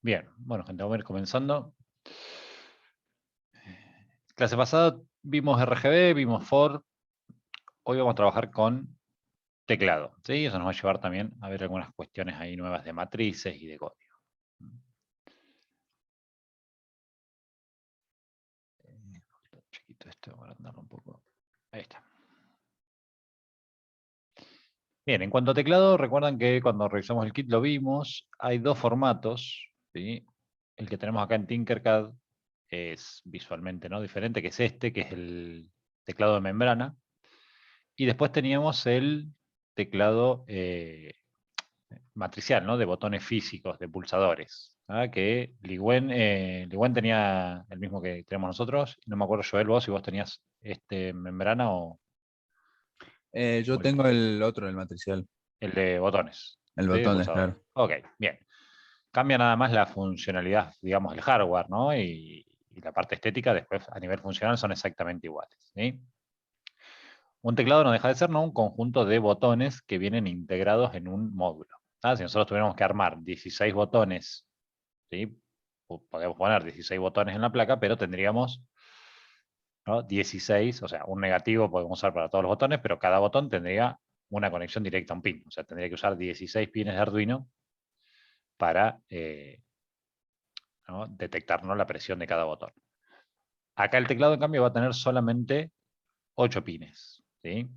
Bien, bueno, gente, vamos a ir comenzando. Clase pasada vimos RGB, vimos for. Hoy vamos a trabajar con teclado. ¿Sí? Eso nos va a llevar también a ver algunas cuestiones ahí nuevas de matrices y de código. Chiquito esto, voy a agrandarlo un poco. Ahí está. Bien, en cuanto a teclado, recuerdan que cuando revisamos el kit lo vimos. Hay dos formatos. ¿Sí? El que tenemos acá en Tinkercad es visualmente, ¿no?, diferente, que es este, que es el teclado de membrana. Y después teníamos el teclado matricial, ¿no?, de botones físicos, de pulsadores. ¿Ah? Que Ligüen tenía el mismo que tenemos nosotros. No me acuerdo, Joel, vos si vos tenías este membrana o Yo tengo el otro, el matricial, el de botones, el ¿sí?, de botón de pulsadores. claro. Ok, bien. Cambia nada más la funcionalidad, digamos, el hardware, ¿no? Y la parte estética, después a nivel funcional son exactamente iguales. ¿Sí? Un teclado no deja de ser, ¿no?, un conjunto de botones que vienen integrados en un módulo. ¿Ah? Si nosotros tuviéramos que armar 16 botones, ¿sí?, podemos poner 16 botones en la placa, pero tendríamos, ¿no?, 16, o sea, un negativo podemos usar para todos los botones, pero cada botón tendría una conexión directa a un pin. O sea, tendría que usar 16 pines de Arduino para ¿no?, detectar, ¿no?, la presión de cada botón. Acá el teclado, en cambio, va a tener solamente 8 pines. ¿Sí?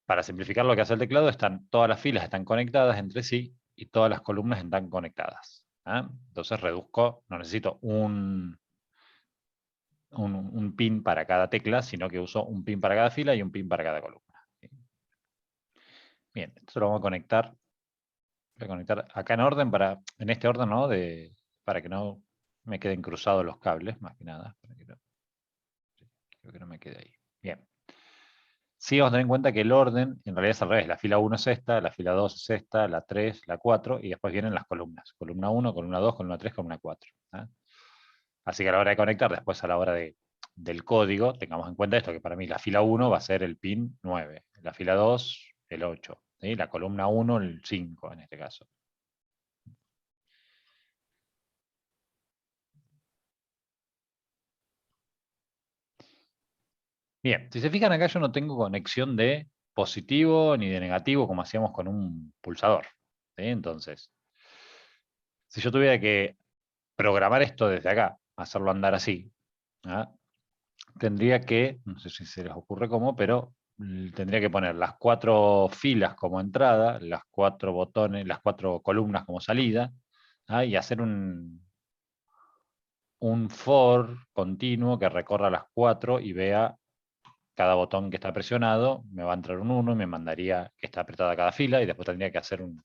Para simplificar lo que hace el teclado, todas las filas están conectadas entre sí y todas las columnas están conectadas. ¿Ah? Entonces reduzco, no necesito un pin para cada tecla, sino que uso un pin para cada fila y un pin para cada columna. ¿Sí? Bien, esto lo vamos a conectar. Voy a conectar acá en este orden, ¿no?, para que no me queden cruzados los cables, más que nada. Creo que no me quede ahí. Bien. Sí, vamos a tener en cuenta que el orden en realidad es al revés. La fila 1 es esta, la fila 2 es esta, la 3, la 4, y después vienen las columnas. Columna 1, columna 2, columna 3, columna 4. ¿Ah? Así que a la hora de conectar, después a la hora del código, tengamos en cuenta esto, que para mí la fila 1 va a ser el pin 9, la fila 2 el 8, ¿sí?, la columna 1 el 5 en este caso. Bien, si se fijan acá yo no tengo conexión de positivo ni de negativo como hacíamos con un pulsador. ¿Sí? Entonces, si yo tuviera que programar esto desde acá, hacerlo andar así, ¿ah?, tendría que, no sé si se les ocurre cómo, pero tendría que poner las 4 filas como entrada, las 4 botones, las 4 columnas como salida, ¿ah?, y hacer un for continuo que recorra las 4 y vea cada botón que está presionado. Me va a entrar un 1 y me mandaría que está apretada cada fila, y después tendría que hacer un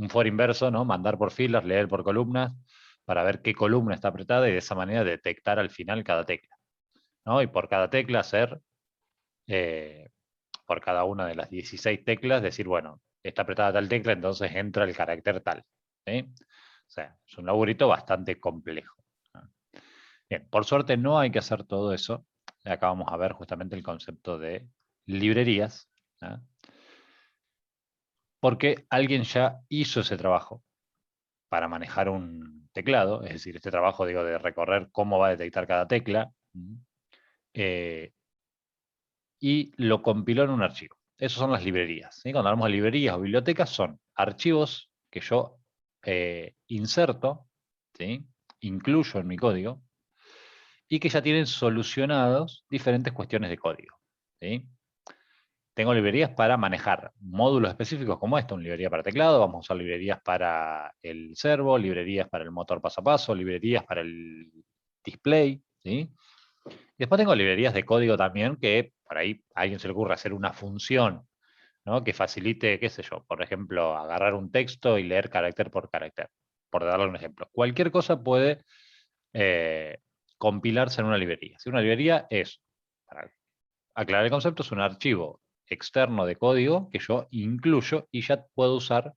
for inverso, ¿no?, mandar por filas, leer por columnas, para ver qué columna está apretada y de esa manera detectar al final cada tecla, ¿no? Y por cada tecla hacer, por cada una de las 16 teclas, decir, bueno, está apretada tal tecla, entonces entra el carácter tal. ¿Sí? O sea, es un laburito bastante complejo. Bien, por suerte no hay que hacer todo eso. Acá vamos a ver justamente el concepto de librerías, ¿ah?, porque alguien ya hizo ese trabajo para manejar un teclado, es decir, este trabajo, digo, de recorrer cómo va a detectar cada tecla, eh, y lo compiló en un archivo. Esas son las librerías. ¿Sí? Cuando hablamos de librerías o bibliotecas, son archivos que yo inserto, ¿sí?, incluyo en mi código, y que ya tienen solucionados diferentes cuestiones de código. ¿Sí? Tengo librerías para manejar módulos específicos como esta, una librería para teclado, vamos a usar librerías para el servo, librerías para el motor paso a paso, librerías para el display, ¿sí? Y después tengo librerías de código también, que por ahí a alguien se le ocurre hacer una función, ¿no?, que facilite, qué sé yo, por ejemplo, agarrar un texto y leer carácter por carácter, por darle un ejemplo. Cualquier cosa puede eh, compilarse en una librería. Si una librería es, para aclarar el concepto, es un archivo externo de código que yo incluyo y ya puedo usar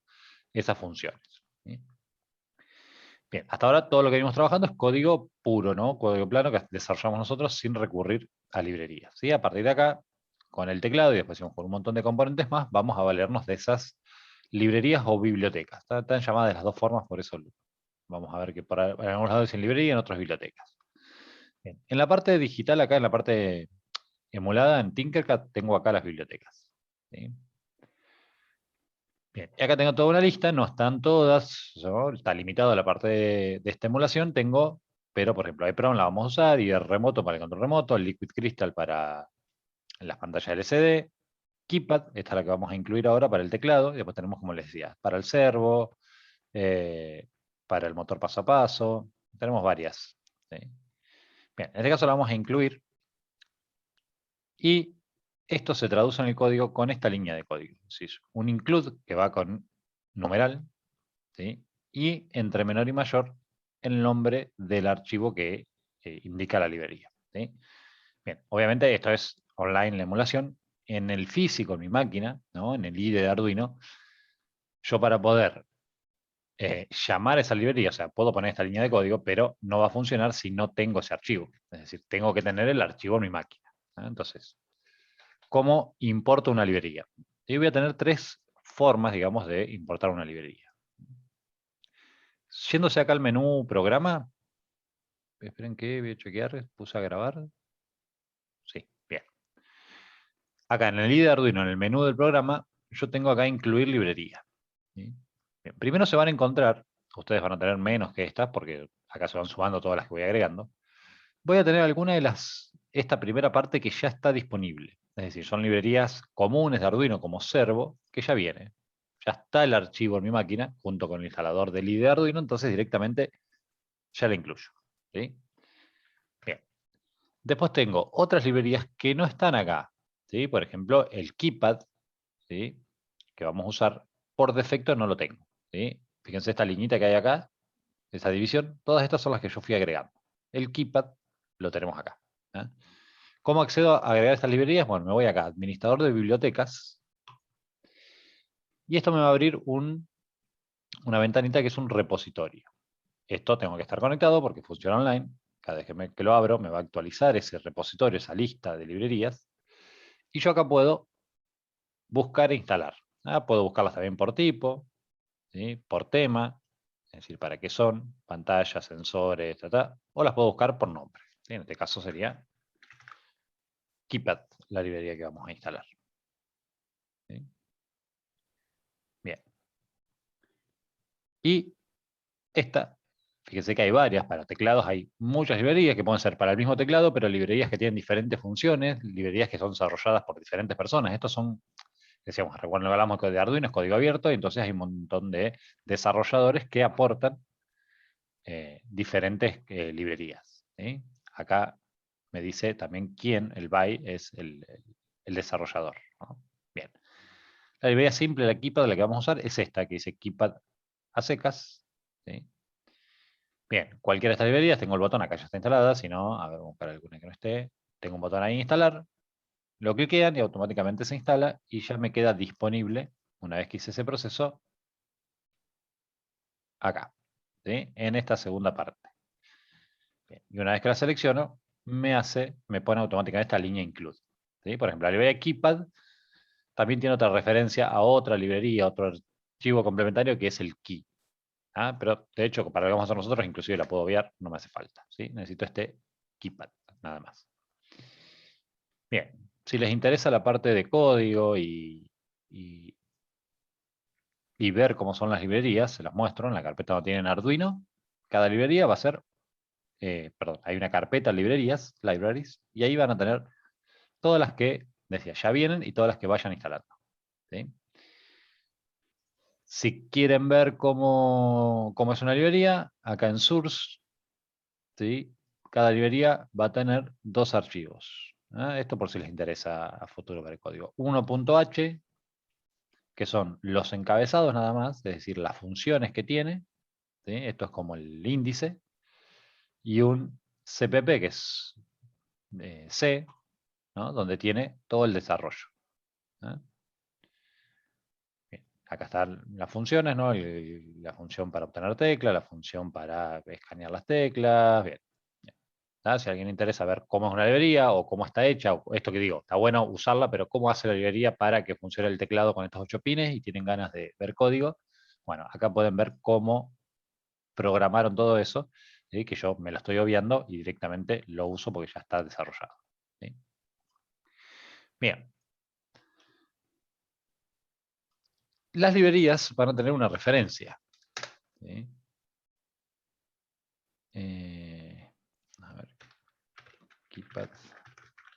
esas funciones. ¿Sí? Bien, hasta ahora todo lo que venimos trabajando es código puro, ¿no?, código plano que desarrollamos nosotros sin recurrir a librerías. ¿Sí? A partir de acá, con el teclado y después con un montón de componentes más, vamos a valernos de esas librerías o bibliotecas. Están llamadas de las dos formas, por eso vamos a ver que en algunos lados dicen librería, en otros bibliotecas. Bien. En la parte digital, acá en la parte emulada, en Tinkercad, tengo acá las bibliotecas. ¿Sí? Bien, y acá tengo toda una lista, no están todas, ¿no? Está limitado a la parte de esta emulación, tengo, pero por ejemplo, iPROM la vamos a usar, y el remoto para el control remoto, el Liquid Crystal para las pantallas LCD, Keypad, esta es la que vamos a incluir ahora para el teclado, y después tenemos, como les decía, para el servo, eh, para el motor paso a paso, tenemos varias. ¿Sí? Bien, en este caso la vamos a incluir, y esto se traduce en el código con esta línea de código. Es decir, un include que va con numeral, ¿sí? Y entre menor y mayor el nombre del archivo que indica la librería. ¿Sí? Bien, obviamente esto es online la emulación. En el físico, en mi máquina, ¿no? En el IDE de Arduino, yo para poder llamar a esa librería, o sea, puedo poner esta línea de código, pero no va a funcionar si no tengo ese archivo. Es decir, tengo que tener el archivo en mi máquina. ¿No? Entonces, ¿cómo importo una librería? Yo voy a tener tres formas, digamos, de importar una librería. Yéndose acá al menú programa, esperen que voy a chequear, puse a grabar. Sí, bien. Acá en el IDE de Arduino, en el menú del programa, yo tengo acá incluir librería. ¿Sí? Bien, primero se van a encontrar, ustedes van a tener menos que estas, porque acá se van sumando todas las que voy agregando. Voy a tener alguna de esta primera parte que ya está disponible. Es decir, son librerías comunes de Arduino como Servo, que ya viene. Ya está el archivo en mi máquina, junto con el instalador del IDE de Arduino, entonces directamente ya la incluyo. ¿Sí? Bien. Después tengo otras librerías que no están acá. ¿Sí? Por ejemplo, el Keypad, ¿sí? Que vamos a usar, por defecto no lo tengo. ¿Sí? Fíjense esta liñita que hay acá, esa división, todas estas son las que yo fui agregando. El Keypad lo tenemos acá. ¿Eh? ¿Cómo accedo a agregar estas librerías? Bueno, me voy acá, administrador de bibliotecas, y esto me va a abrir una ventanita que es un repositorio. Esto tengo que estar conectado porque funciona online. Cada vez que lo abro me va a actualizar ese repositorio, esa lista de librerías. Y yo acá puedo buscar e instalar. Puedo buscarlas también por tipo, ¿sí? Por tema, es decir, para qué son, pantallas, sensores, o las puedo buscar por nombre. ¿Sí? En este caso sería Keypad, la librería que vamos a instalar. ¿Sí? Bien. Y esta, fíjense que hay varias, para teclados hay muchas librerías que pueden ser para el mismo teclado, pero librerías que tienen diferentes funciones, librerías que son desarrolladas por diferentes personas. Estos son, decíamos, cuando hablamos de Arduino es código abierto, y entonces hay un montón de desarrolladores que aportan diferentes librerías. ¿Sí? Acá me dice también quién, el BY, es el desarrollador. ¿No? Bien. La librería simple, la Keypad, la que vamos a usar, es esta, que dice Keypad a secas. ¿Sí? Bien, cualquiera de estas librerías, tengo el botón, acá ya está instalada, si no, a ver, vamos a buscar alguna que no esté. Tengo un botón ahí, instalar, lo cliquean y automáticamente se instala, y ya me queda disponible, una vez que hice ese proceso, acá, ¿sí? En esta segunda parte. Bien, y una vez que la selecciono, me pone automáticamente esta línea include. ¿Sí? Por ejemplo, la librería Keypad también tiene otra referencia a otra librería, otro archivo complementario que es el key. Pero de hecho, para lo que vamos a hacer nosotros, inclusive la puedo obviar, no me hace falta. ¿Sí? Necesito este Keypad, nada más. Bien, si les interesa la parte de código y ver cómo son las librerías, se las muestro en la carpeta donde tienen Arduino. Cada librería va a ser, perdón, hay una carpeta librerías, libraries, y ahí van a tener todas las que, decía, ya vienen y todas las que vayan instalando. ¿Sí? Si quieren ver cómo es una librería, acá en Source, ¿sí? Cada librería va a tener dos archivos. Esto por si les interesa a futuro ver el código. 1.h, que son los encabezados nada más, es decir, las funciones que tiene. ¿Sí? Esto es como el índice. Y un CPP, que es C, ¿no? Donde tiene todo el desarrollo. ¿Eh? Bien, acá están las funciones, ¿no? La función para obtener teclas, la función para escanear las teclas. Bien. Si a alguien le interesa ver cómo es una librería o cómo está hecha, o esto que digo, está bueno usarla, pero cómo hace la librería para que funcione el teclado con estos 8 pines y tienen ganas de ver código, bueno, acá pueden ver cómo programaron todo eso, ¿sí? Que yo me lo estoy obviando y directamente lo uso porque ya está desarrollado. ¿Sí? Bien. Las librerías van a tener una referencia. ¿Sí? A ver, KeyPad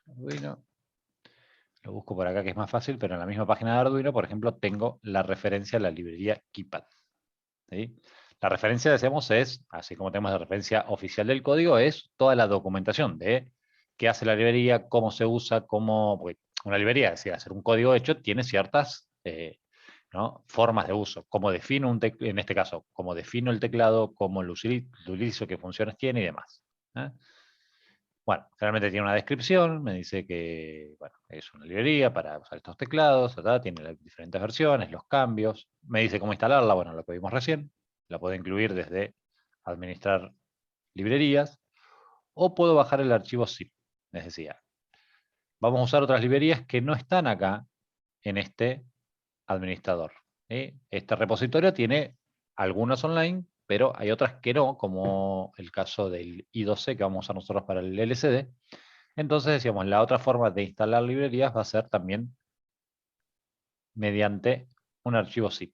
Arduino. Lo busco por acá que es más fácil, pero en la misma página de Arduino, por ejemplo, tengo la referencia a la librería KeyPad. ¿Sí? La referencia, decíamos, es, así como tenemos la referencia oficial del código, es toda la documentación de qué hace la librería, cómo se usa, cómo... Porque una librería, es decir, hacer un código hecho, tiene ciertas ¿no? formas de uso. Cómo defino en este caso, cómo defino el teclado, cómo lo utilizo, qué funciones tiene y demás. Bueno, generalmente tiene una descripción, me dice que bueno, es una librería para usar estos teclados, tiene las diferentes versiones, los cambios, me dice cómo instalarla, bueno, lo que vimos recién, la puedo incluir desde administrar librerías, o puedo bajar el archivo zip, les decía. Vamos a usar otras librerías que no están acá en este administrador. Este repositorio tiene algunas online, pero hay otras que no, como el caso del I2C que vamos a usar nosotros para el LCD. Entonces decíamos, la otra forma de instalar librerías va a ser también mediante un archivo zip.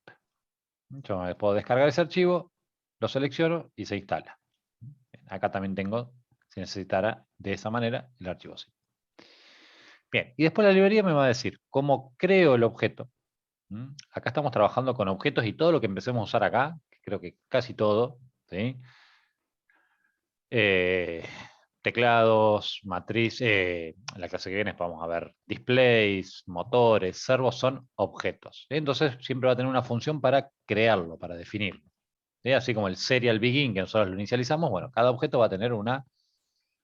Yo puedo descargar ese archivo, lo selecciono y se instala. Acá también tengo, si necesitara de esa manera, el archivo zip. Bien, y después la librería me va a decir cómo creo el objeto. Acá estamos trabajando con objetos y todo lo que empecemos a usar acá, creo que casi todo, ¿sí? Teclados, matriz, la clase que viene vamos a ver displays, motores, servos son objetos. Entonces siempre va a tener una función para crearlo, para definirlo. Así como el serial begin que nosotros lo inicializamos, bueno, cada objeto va a tener una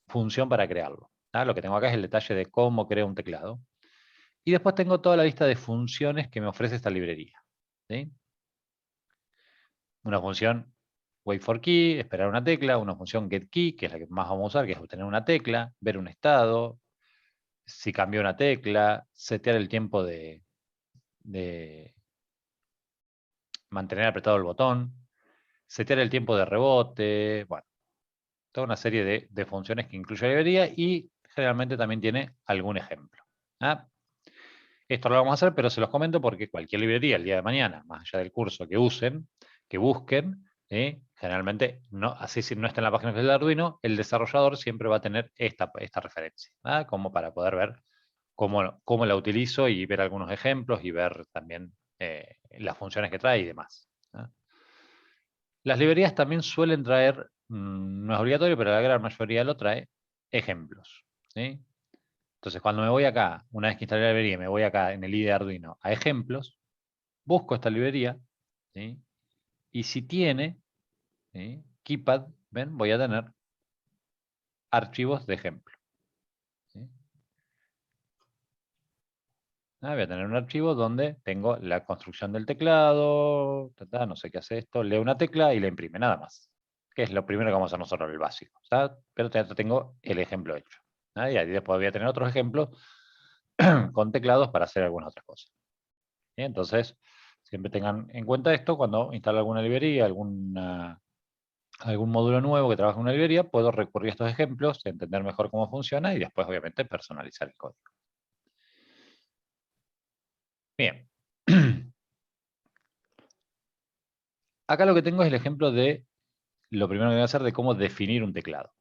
función para crearlo. Lo que tengo acá es el detalle de cómo creo un teclado. Y después tengo toda la lista de funciones que me ofrece esta librería. ¿Sí? Una función wait for key, esperar una tecla, una función get key, que es la que más vamos a usar, que es obtener una tecla, ver un estado, si cambió una tecla, setear el tiempo de mantener apretado el botón, setear el tiempo de rebote, bueno, toda una serie de funciones que incluye la librería y generalmente también tiene algún ejemplo. Esto lo vamos a hacer, pero se los comento porque cualquier librería el día de mañana, más allá del curso que usen, que busquen, generalmente, no, así si no está en la página del Arduino, el desarrollador siempre va a tener esta referencia, como para poder ver cómo la utilizo y ver algunos ejemplos y ver también las funciones que trae y demás. Las librerías también suelen traer, no es obligatorio, pero la gran mayoría lo trae, ejemplos. ¿Sí? Entonces, cuando me voy acá, una vez que instalé la librería, me voy acá en el IDE Arduino a ejemplos, busco esta librería, ¿sí? Y si tiene, ¿sí? KeyPad, ven, voy a tener archivos de ejemplo. ¿Sí? Voy a tener un archivo donde tengo la construcción del teclado, no sé qué hace esto, leo una tecla y la imprime, nada más. Que es lo primero que vamos a hacer nosotros, el básico. Pero ya tengo el ejemplo hecho. Y ahí después voy a tener otros ejemplos con teclados para hacer algunas otras cosas. Entonces, siempre tengan en cuenta esto cuando instalo alguna librería, algún módulo nuevo que trabaje en una librería, puedo recurrir a estos ejemplos, entender mejor cómo funciona y después, obviamente, personalizar el código. Bien. Acá lo que tengo es el ejemplo de lo primero que voy a hacer de cómo definir un teclado.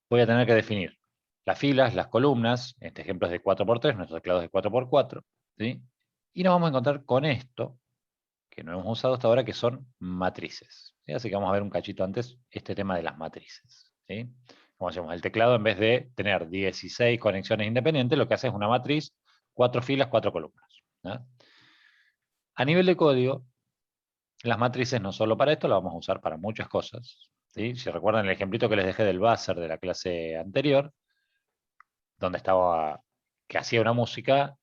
Voy a tener que definir las filas, las columnas, este ejemplo es de 4x3, nuestro teclado es de 4x4, ¿sí? Y nos vamos a encontrar con esto, que no hemos usado hasta ahora, que son matrices. ¿Sí? Así que vamos a ver un cachito antes este tema de las matrices. ¿Sí? Como decimos, el teclado en vez de tener 16 conexiones independientes, lo que hace es una matriz, 4 filas, 4 columnas. ¿No? A nivel de código, las matrices no solo para esto, las vamos a usar para muchas cosas. ¿Sí? Si recuerdan el ejemplito que les dejé del buzzer de la clase anterior, donde estaba, que hacía una música,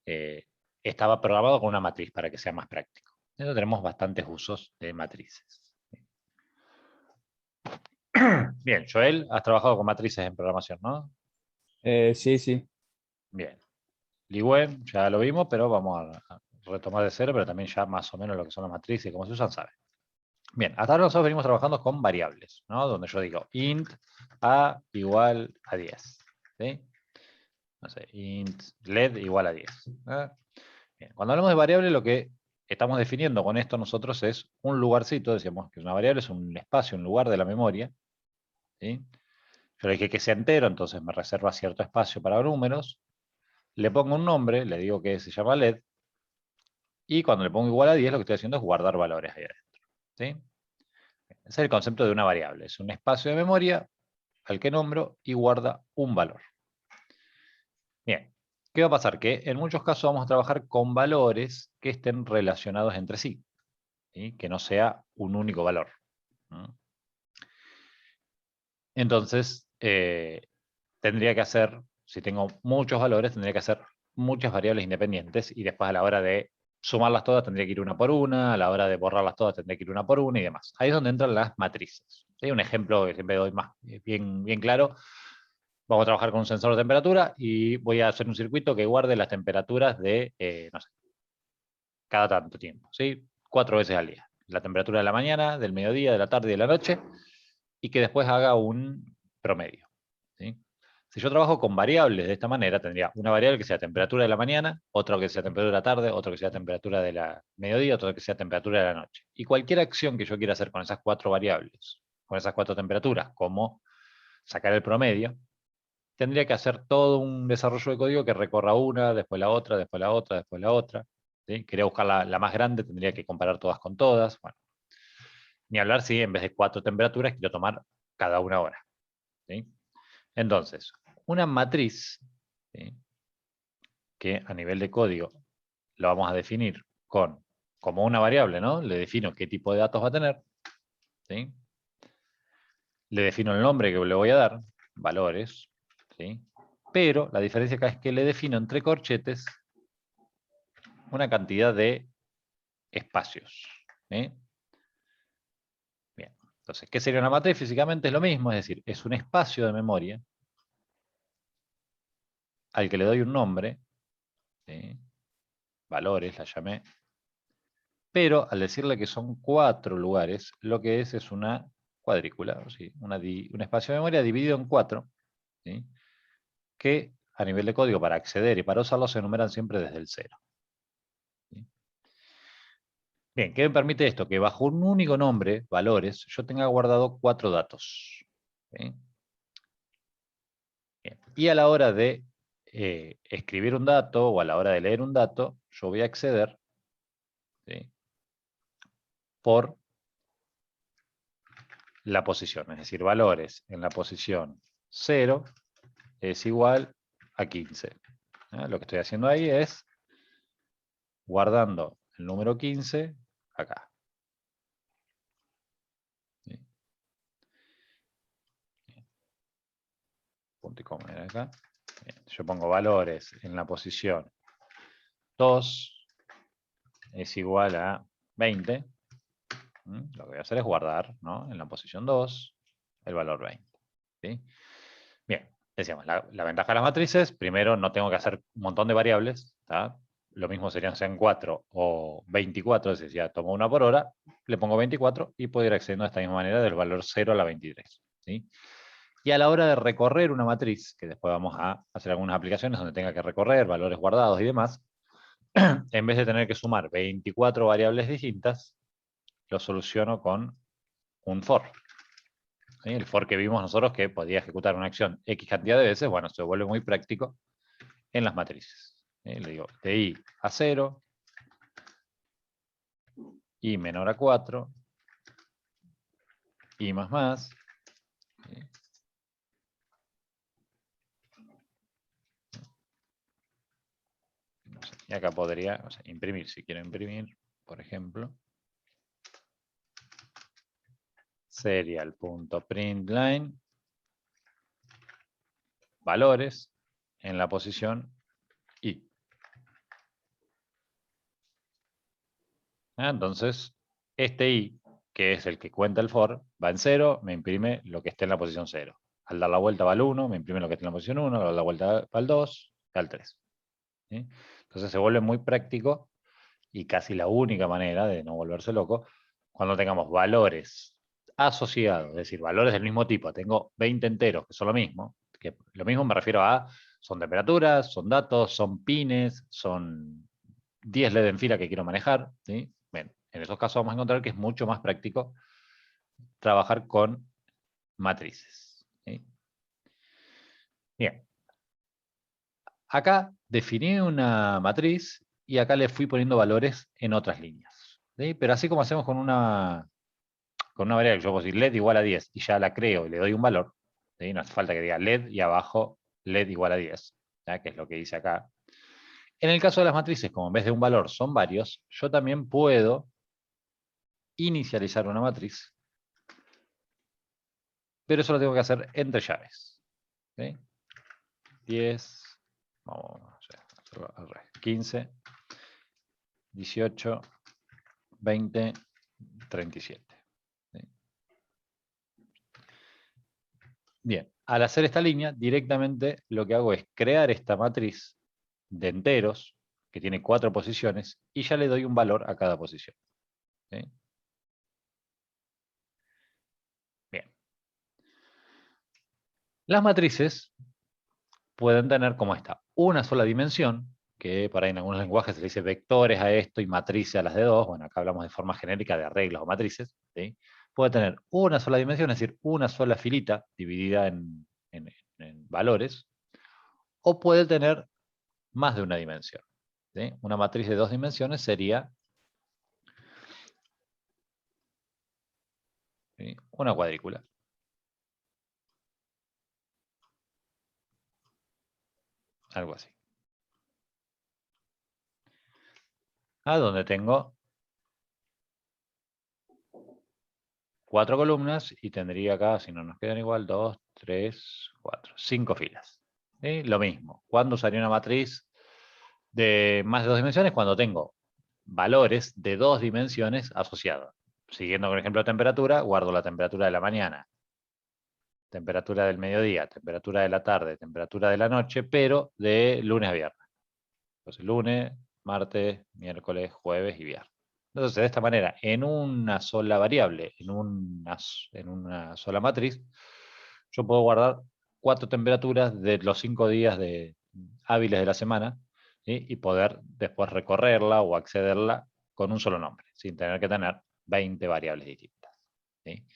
estaba programado con una matriz para que sea más práctico. Entonces tenemos bastantes usos de matrices. Bien, Joel, has trabajado con matrices en programación, ¿no? Sí, sí. Bien. Ligüen, ya lo vimos, pero vamos a retomar de cero, pero también ya más o menos lo que son las matrices y cómo se usan, sabe. Bien, hasta ahora nosotros venimos trabajando con variables, ¿no? Donde yo digo int a igual a 10. ¿Sí? No sé, int led igual a 10. ¿Eh? Bien, cuando hablamos de variable, lo que estamos definiendo con esto nosotros es un lugarcito, decíamos que una variable es un espacio, un lugar de la memoria. ¿Sí? Yo le dije que sea entero, entonces me reserva cierto espacio para números. Le pongo un nombre, le digo que se llama led, y cuando le pongo igual a 10, lo que estoy haciendo es guardar valores ahí adentro. ¿Sí? Ese es el concepto de una variable. Es un espacio de memoria al que nombro y guarda un valor. Bien, ¿qué va a pasar? Que en muchos casos vamos a trabajar con valores que estén relacionados entre sí, ¿sí? Que no sea un único valor. Entonces, tendría que hacer, si tengo muchos valores, tendría que hacer muchas variables independientes y después a la hora de sumarlas todas tendría que ir una por una, a la hora de borrarlas todas tendría que ir una por una y demás. Ahí es donde entran las matrices. ¿Sí? Un ejemplo que siempre doy más bien claro. Vamos a trabajar con un sensor de temperatura y voy a hacer un circuito que guarde las temperaturas de, no sé, cada tanto tiempo, ¿sí? 4 veces al día. La temperatura de la mañana, del mediodía, de la tarde y de la noche, y que después haga un promedio. ¿Sí? Si yo trabajo con variables de esta manera, tendría una variable que sea temperatura de la mañana, otra que sea temperatura de la tarde, otra que sea temperatura de la mediodía, otra que sea temperatura de la noche. Y cualquier acción que yo quiera hacer con esas 4 variables, con esas 4 temperaturas, como sacar el promedio, tendría que hacer todo un desarrollo de código que recorra una, después la otra, después la otra, después la otra. ¿Sí? Quería buscar la más grande, tendría que comparar todas con todas. Bueno, ni hablar si en vez de 4 temperaturas quiero tomar cada una hora. ¿Sí? Entonces, una matriz, ¿sí? Que a nivel de código lo vamos a definir como una variable, ¿no? Le defino qué tipo de datos va a tener. ¿Sí? Le defino el nombre que le voy a dar, valores. ¿Sí? Pero la diferencia acá es que le defino entre corchetes una cantidad de espacios. ¿Sí? Bien, entonces, ¿qué sería una matriz? Físicamente es lo mismo, es decir, es un espacio de memoria al que le doy un nombre, ¿sí? Valores, la llamé, pero al decirle que son 4 lugares, lo que es una cuadrícula, ¿sí? Un espacio de memoria dividido en 4, ¿sí? Que a nivel de código para acceder y para usarlo se enumeran siempre desde el 0. ¿Sí? Bien, ¿qué me permite esto? Que bajo un único nombre, valores, yo tenga guardado 4 datos. ¿Sí? Bien. Y a la hora de escribir un dato o a la hora de leer un dato, yo voy a acceder, ¿sí? Por la posición, es decir, valores en la posición 0 es igual a 15. Lo que estoy haciendo ahí es guardando el número 15 acá. ¿Sí? Punto y coma acá. Bien. Yo pongo valores en la posición 2 es igual a 20. Lo que voy a hacer es guardar, ¿no? En la posición 2 el valor 20. ¿Sí? Bien, decíamos, la ventaja de las matrices, primero no tengo que hacer un montón de variables, ¿tá? Lo mismo sean 4 o 24, es decir, ya tomo una por hora, le pongo 24 y puedo ir accediendo de esta misma manera del valor 0 a la 23. ¿Sí? Y a la hora de recorrer una matriz, que después vamos a hacer algunas aplicaciones donde tenga que recorrer valores guardados y demás, en vez de tener que sumar 24 variables distintas, lo soluciono con un for. ¿Sí? El for que vimos nosotros que podía ejecutar una acción X cantidad de veces, bueno, se vuelve muy práctico en las matrices. Le digo de i a 0, i menor a 4, i más más. Y acá podría imprimir, si quiero imprimir, por ejemplo, serial.println valores en la posición i. Entonces, este i que es el que cuenta el for, va en 0, me imprime lo que esté en la posición 0. Al dar la vuelta va al 1, me imprime lo que esté en la posición 1, al dar la vuelta va al 2, al 3. ¿Sí? Entonces se vuelve muy práctico y casi la única manera de no volverse loco cuando tengamos valores asociados, es decir, valores del mismo tipo. Tengo 20 enteros que son lo mismo, que lo mismo me refiero a, son temperaturas, son datos, son pines, son 10 LED en fila que quiero manejar. ¿Sí? Bien, en esos casos vamos a encontrar que es mucho más práctico trabajar con matrices. ¿Sí? Bien. Acá definí una matriz y acá le fui poniendo valores en otras líneas. ¿Sí? Pero así como hacemos con una variable, yo puedo decir LED igual a 10 y ya la creo y le doy un valor. ¿Sí? No hace falta que diga LED y abajo LED igual a 10, ¿ya? Que es lo que dice acá. En el caso de las matrices, como en vez de un valor son varios, yo también puedo inicializar una matriz, pero eso lo tengo que hacer entre llaves. ¿Sí? 10, vamos a hacerlo al revés, 15, 18, 20, 37. ¿Sí? Bien, al hacer esta línea, directamente lo que hago es crear esta matriz de enteros, que tiene 4 posiciones, y ya le doy un valor a cada posición. ¿Sí? Bien. Las matrices pueden tener como esta, una sola dimensión, que por ahí en algunos lenguajes se le dice vectores a esto y matrices a las de 2. Bueno, acá hablamos de forma genérica de arreglos o matrices. ¿Sí? Puede tener una sola dimensión, es decir, una sola filita dividida en valores, o puede tener más de una dimensión. ¿Sí? Una matriz de 2 dimensiones sería, ¿sí?, una cuadrícula. Algo así. Donde tengo 4 columnas y tendría acá, si no nos quedan igual, 2, 3, 4, 5 filas. ¿Sí? Lo mismo. ¿Cuándo usaría una matriz de más de 2 dimensiones? Cuando tengo valores de 2 dimensiones asociados. Siguiendo con el ejemplo de temperatura, guardo la temperatura de la mañana, temperatura del mediodía, temperatura de la tarde, temperatura de la noche, pero de lunes a viernes. Entonces, lunes, martes, miércoles, jueves y viernes. Entonces, de esta manera, en una sola variable, en una sola matriz, yo puedo guardar 4 temperaturas de los 5 días hábiles de la semana, ¿sí? Y poder después recorrerla o accederla con un solo nombre, sin tener que tener 20 variables distintas. ¿Sí?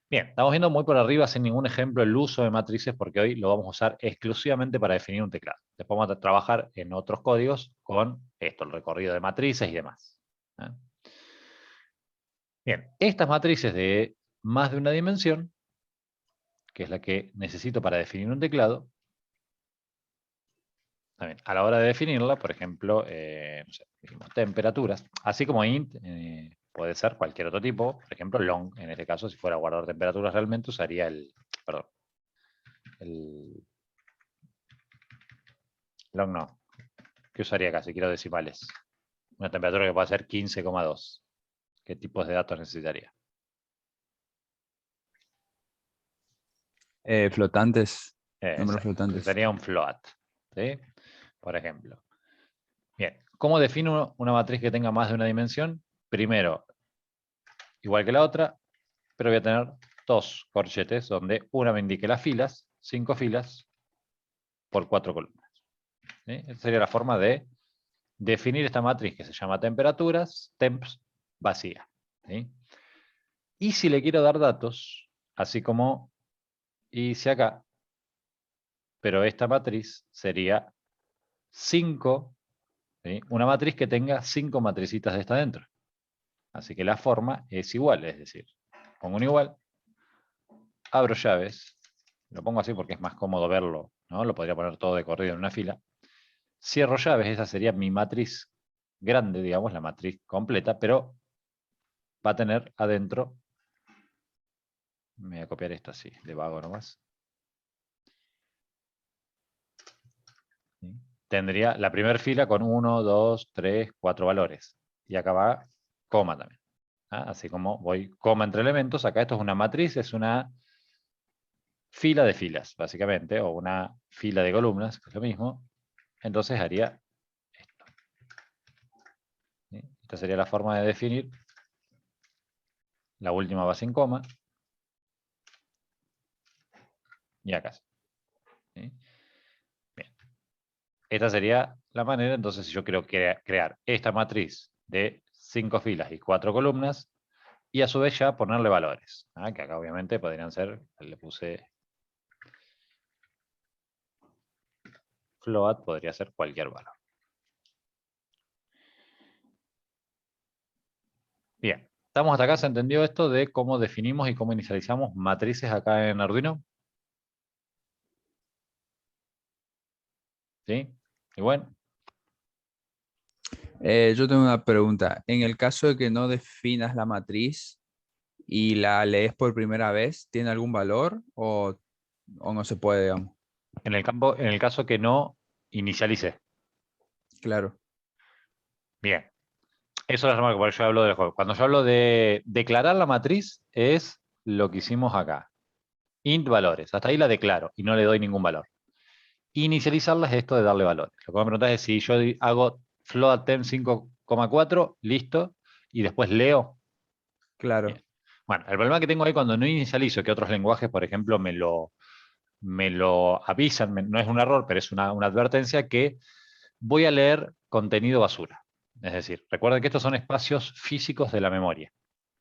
Bien, estamos viendo muy por arriba, sin ningún ejemplo, el uso de matrices, porque hoy lo vamos a usar exclusivamente para definir un teclado. Después vamos a trabajar en otros códigos con esto, el recorrido de matrices y demás. ¿Eh? Bien, estas matrices de más de una dimensión, que es la que necesito para definir un teclado, también, a la hora de definirla, por ejemplo, no sé, dijimos temperaturas, así como int, puede ser cualquier otro tipo, por ejemplo, long, en este caso, si fuera a guardar temperaturas realmente, usaría long no. ¿Qué usaría acá si quiero decimales? Una temperatura que pueda ser 15,2. ¿Qué tipos de datos necesitaría? Flotantes, números Exacto. flotantes. Sería un float. ¿Sí? Por ejemplo. Bien. ¿Cómo defino una matriz que tenga más de una dimensión? Primero, igual que la otra, pero voy a tener 2 corchetes donde una me indique las filas, 5 filas por 4 columnas. ¿Sí? Esa sería la forma de definir esta matriz que se llama temperaturas, temps, vacía. ¿Sí? Y si le quiero dar datos, así como hice acá, pero esta matriz sería 5, ¿sí? Una matriz que tenga 5 matricitas de esta dentro. Así que la forma es igual, es decir, pongo un igual, abro llaves, lo pongo así porque es más cómodo verlo, ¿no? Lo podría poner todo de corrido en una fila. Cierro llaves, esa sería mi matriz grande, digamos, la matriz completa, pero va a tener adentro, me voy a copiar esto así, de vago nomás. ¿Sí? Tendría la primera fila con 1, 2, 3, 4 valores. Y acá va coma también. Así como voy coma entre elementos, acá esto es una matriz, es una fila de filas, básicamente, o una fila de columnas, que es lo mismo. Entonces haría esto. ¿Sí? Esta sería la forma de definir. La última va sin coma. Y acá. ¿Sí? Bien. Esta sería la manera, entonces, si yo quiero crear esta matriz de 5 filas y 4 columnas, y a su vez ya ponerle valores. Que acá obviamente podrían ser, le puse float, podría ser cualquier valor. Bien, estamos hasta acá, ¿se entendió esto de cómo definimos y cómo inicializamos matrices acá en Arduino? ¿Sí? Y bueno, Yo tengo una pregunta. En el caso de que no definas la matriz y la lees por primera vez, ¿tiene algún valor o no se puede, digamos? en el caso que no inicialice. Claro, Bien, eso es la forma que por eso yo hablo del juego. Cuando yo hablo de declarar la matriz, es lo que hicimos acá. Int valores, hasta ahí la declaro y no le doy ningún valor. Inicializarla es esto de darle valores. Lo que me preguntas es si yo hago float temp 5,4, listo, y después leo. claro, Bien. Bueno, el problema que tengo ahí cuando no inicializo, que otros lenguajes, por ejemplo, me lo avisan, no es un error, pero es una advertencia que voy a leer contenido basura. Es decir, recuerden que estos son espacios físicos de la memoria.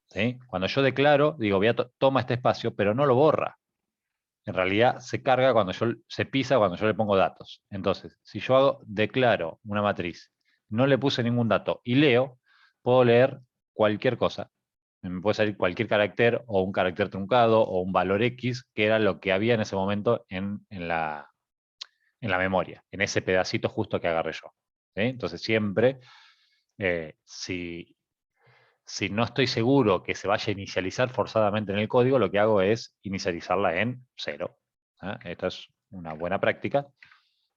¿Sí? Cuando yo declaro, digo, toma este espacio, pero no lo borra. En realidad se carga se pisa cuando yo le pongo datos. Entonces, si yo declaro una matriz, no le puse ningún dato y leo, puedo leer cualquier cosa. Me puede salir cualquier carácter o un carácter truncado o un valor X, que era lo que había en ese momento en la memoria, en ese pedacito justo que agarré yo. ¿Sí? Entonces siempre, si no estoy seguro que se vaya a inicializar forzadamente en el código, lo que hago es inicializarla en 0. Esta es una buena práctica,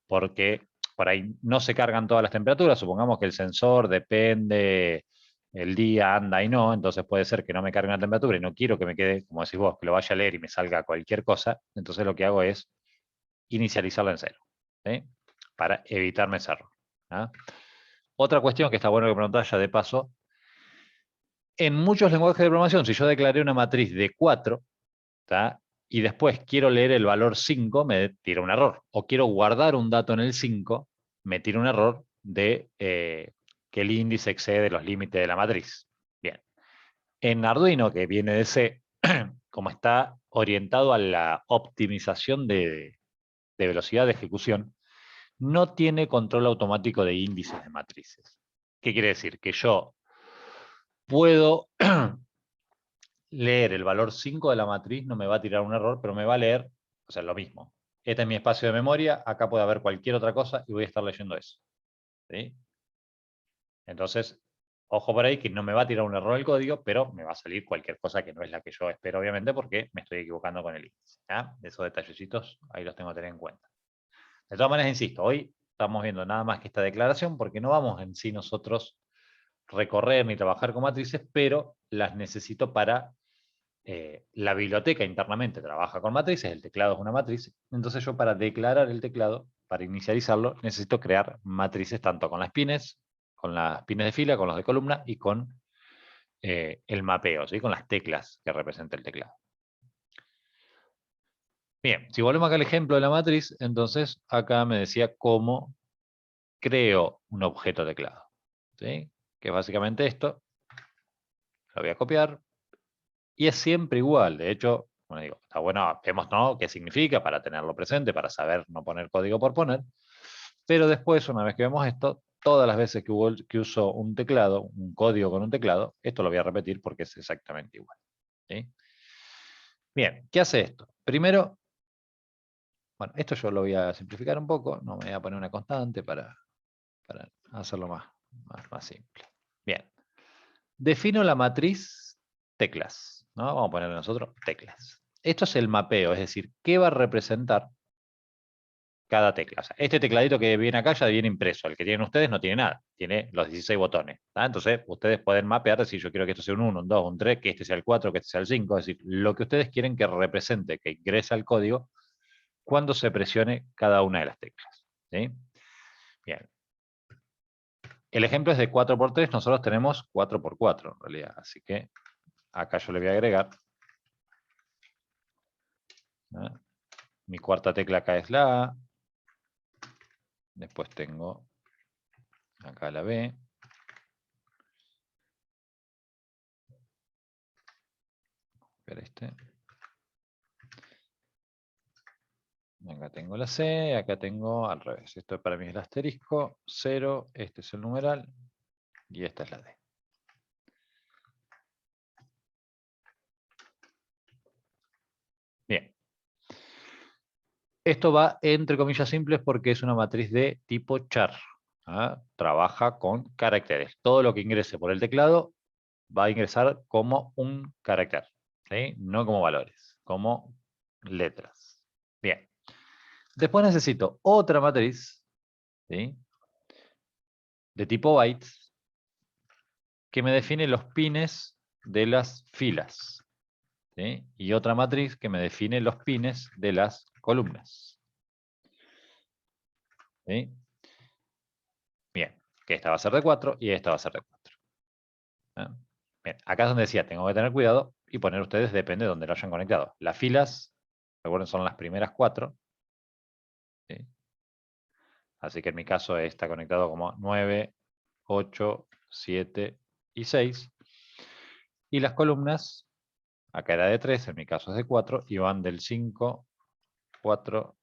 porque por ahí no se cargan todas las temperaturas. Supongamos que el sensor depende, el día anda y no, entonces puede ser que no me cargue una temperatura y no quiero que me quede, como decís vos, que lo vaya a leer y me salga cualquier cosa. Entonces lo que hago es inicializarla en 0. ¿Sí? Para evitarme ese error. Otra cuestión que está bueno que preguntar ya de paso, en muchos lenguajes de programación, si yo declaré una matriz de 4, y después quiero leer el valor 5, me tira un error. O quiero guardar un dato en el 5, me tira un error de que el índice excede los límites de la matriz. Bien. En Arduino, que viene de C, como está orientado a la optimización de velocidad de ejecución, no tiene control automático de índices de matrices. ¿Qué quiere decir? Que yo puedo leer el valor 5 de la matriz, no me va a tirar un error, pero me va a leer, o sea, lo mismo. Este es mi espacio de memoria, acá puede haber cualquier otra cosa y voy a estar leyendo eso. ¿Sí? Entonces, ojo por ahí que no me va a tirar un error el código, pero me va a salir cualquier cosa que no es la que yo espero, obviamente, porque me estoy equivocando con el índice. Esos detallecitos, ahí los tengo que tener en cuenta. De todas maneras, insisto, hoy estamos viendo nada más que esta declaración, porque no vamos en sí nosotros recorrer ni trabajar con matrices, pero las necesito para la biblioteca internamente trabaja con matrices, el teclado es una matriz, entonces yo para declarar el teclado, para inicializarlo, necesito crear matrices tanto con las pines de fila, con los de columna y con el mapeo, ¿sí? Con las teclas que representa el teclado. Bien, si volvemos acá al ejemplo de la matriz, entonces acá me decía cómo creo un objeto teclado, ¿sí? Que es básicamente esto. Lo voy a copiar, y es siempre igual. De hecho, bueno, digo, está bueno, vemos, ¿no?, qué significa para tenerlo presente, para saber no poner código por poner. Pero después, una vez que vemos esto, todas las veces que uso un teclado, un código con un teclado, esto lo voy a repetir porque es exactamente igual. ¿Sí? Bien, ¿qué hace esto? Primero, bueno, esto yo lo voy a simplificar un poco, no me voy a poner una constante para hacerlo más simple. Bien, defino la matriz teclas, ¿no? Vamos a ponerle nosotros teclas. Esto es el mapeo, es decir, ¿qué va a representar cada tecla. O sea, este tecladito que viene acá ya viene impreso. El que tienen ustedes no tiene nada. Tiene los 16 botones. Entonces, ustedes pueden mapear, decir, yo quiero que esto sea un 1, un 2, un 3, que este sea el 4, que este sea el 5. Es decir, lo que ustedes quieren que represente, que ingrese al código cuando se presione cada una de las teclas. ¿Sí? Bien. El ejemplo es de 4×3. Nosotros tenemos 4×4 en realidad. Así que acá yo le voy a agregar. Mi cuarta tecla acá es la A. Después tengo acá la B. Ver este. Acá tengo la C, acá tengo al revés. Esto para mí es el asterisco, 0, este es el numeral y esta es la D. Bien. Esto va entre comillas simples porque es una matriz de tipo char. Trabaja con caracteres. Todo lo que ingrese por el teclado va a ingresar como un carácter, ¿sí? No como valores, como letras. Bien. Después necesito otra matriz, ¿sí? De tipo bytes que me define los pines de las filas. ¿Sí? Y otra matriz que me define los pines de las columnas. ¿Sí? Bien, que esta va a ser de 4 y esta va a ser de 4. Bien, acá es donde decía, tengo que tener cuidado y poner ustedes, depende de donde lo hayan conectado. Las filas, recuerden, son las primeras 4. ¿Sí? Así que en mi caso está conectado como 9, 8, 7 y 6. Y las columnas, acá era de 3, en mi caso es de 4, y van del 5, 4,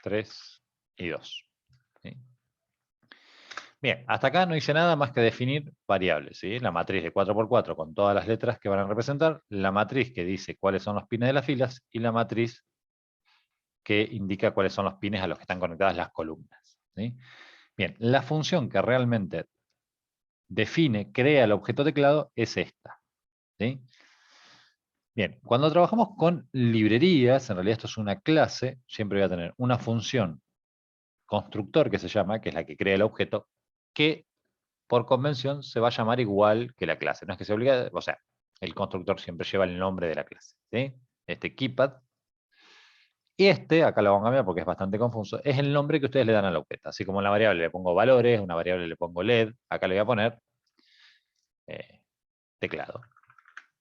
3 y 2. ¿Sí? Bien, hasta acá no hice nada más que definir variables. ¿Sí? La matriz de 4×4 con todas las letras que van a representar, la matriz que dice cuáles son los pines de las filas y la matriz que indica cuáles son los pines a los que están conectadas las columnas. ¿Sí? Bien, la función que realmente define, crea el objeto teclado es esta. ¿Sí? Bien, cuando trabajamos con librerías, en realidad esto es una clase, siempre voy a tener una función constructor que se llama, que es la que crea el objeto, que por convención se va a llamar igual que la clase. No es que se obliga, o sea, el constructor siempre lleva el nombre de la clase. ¿Sí? Este keepad. Y este, acá lo vamos a cambiar porque es bastante confuso, es el nombre que ustedes le dan al objeto. Así como en la variable le pongo valores, una variable le pongo LED, acá le voy a poner teclado.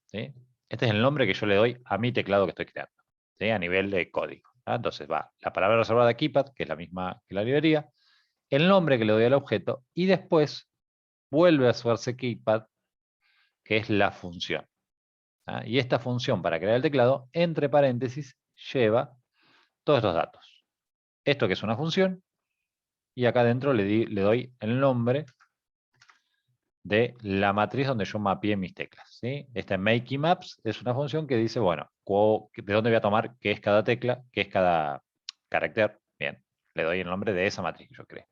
¿Sí? Este es el nombre que yo le doy a mi teclado que estoy creando, ¿sí? A nivel de código. Entonces va la palabra reservada keepad, que es la misma que la librería, el nombre que le doy al objeto, y después vuelve a hacerse keepad, que es la función. Y esta función para crear el teclado, entre paréntesis, lleva todos estos datos. Esto que es una función, y acá adentro le doy el nombre de la matriz donde yo mapeé mis teclas. ¿Sí? Esta makeMaps es una función que dice, bueno, ¿de dónde voy a tomar qué es cada tecla, qué es cada carácter? Bien, le doy el nombre de esa matriz que yo creé.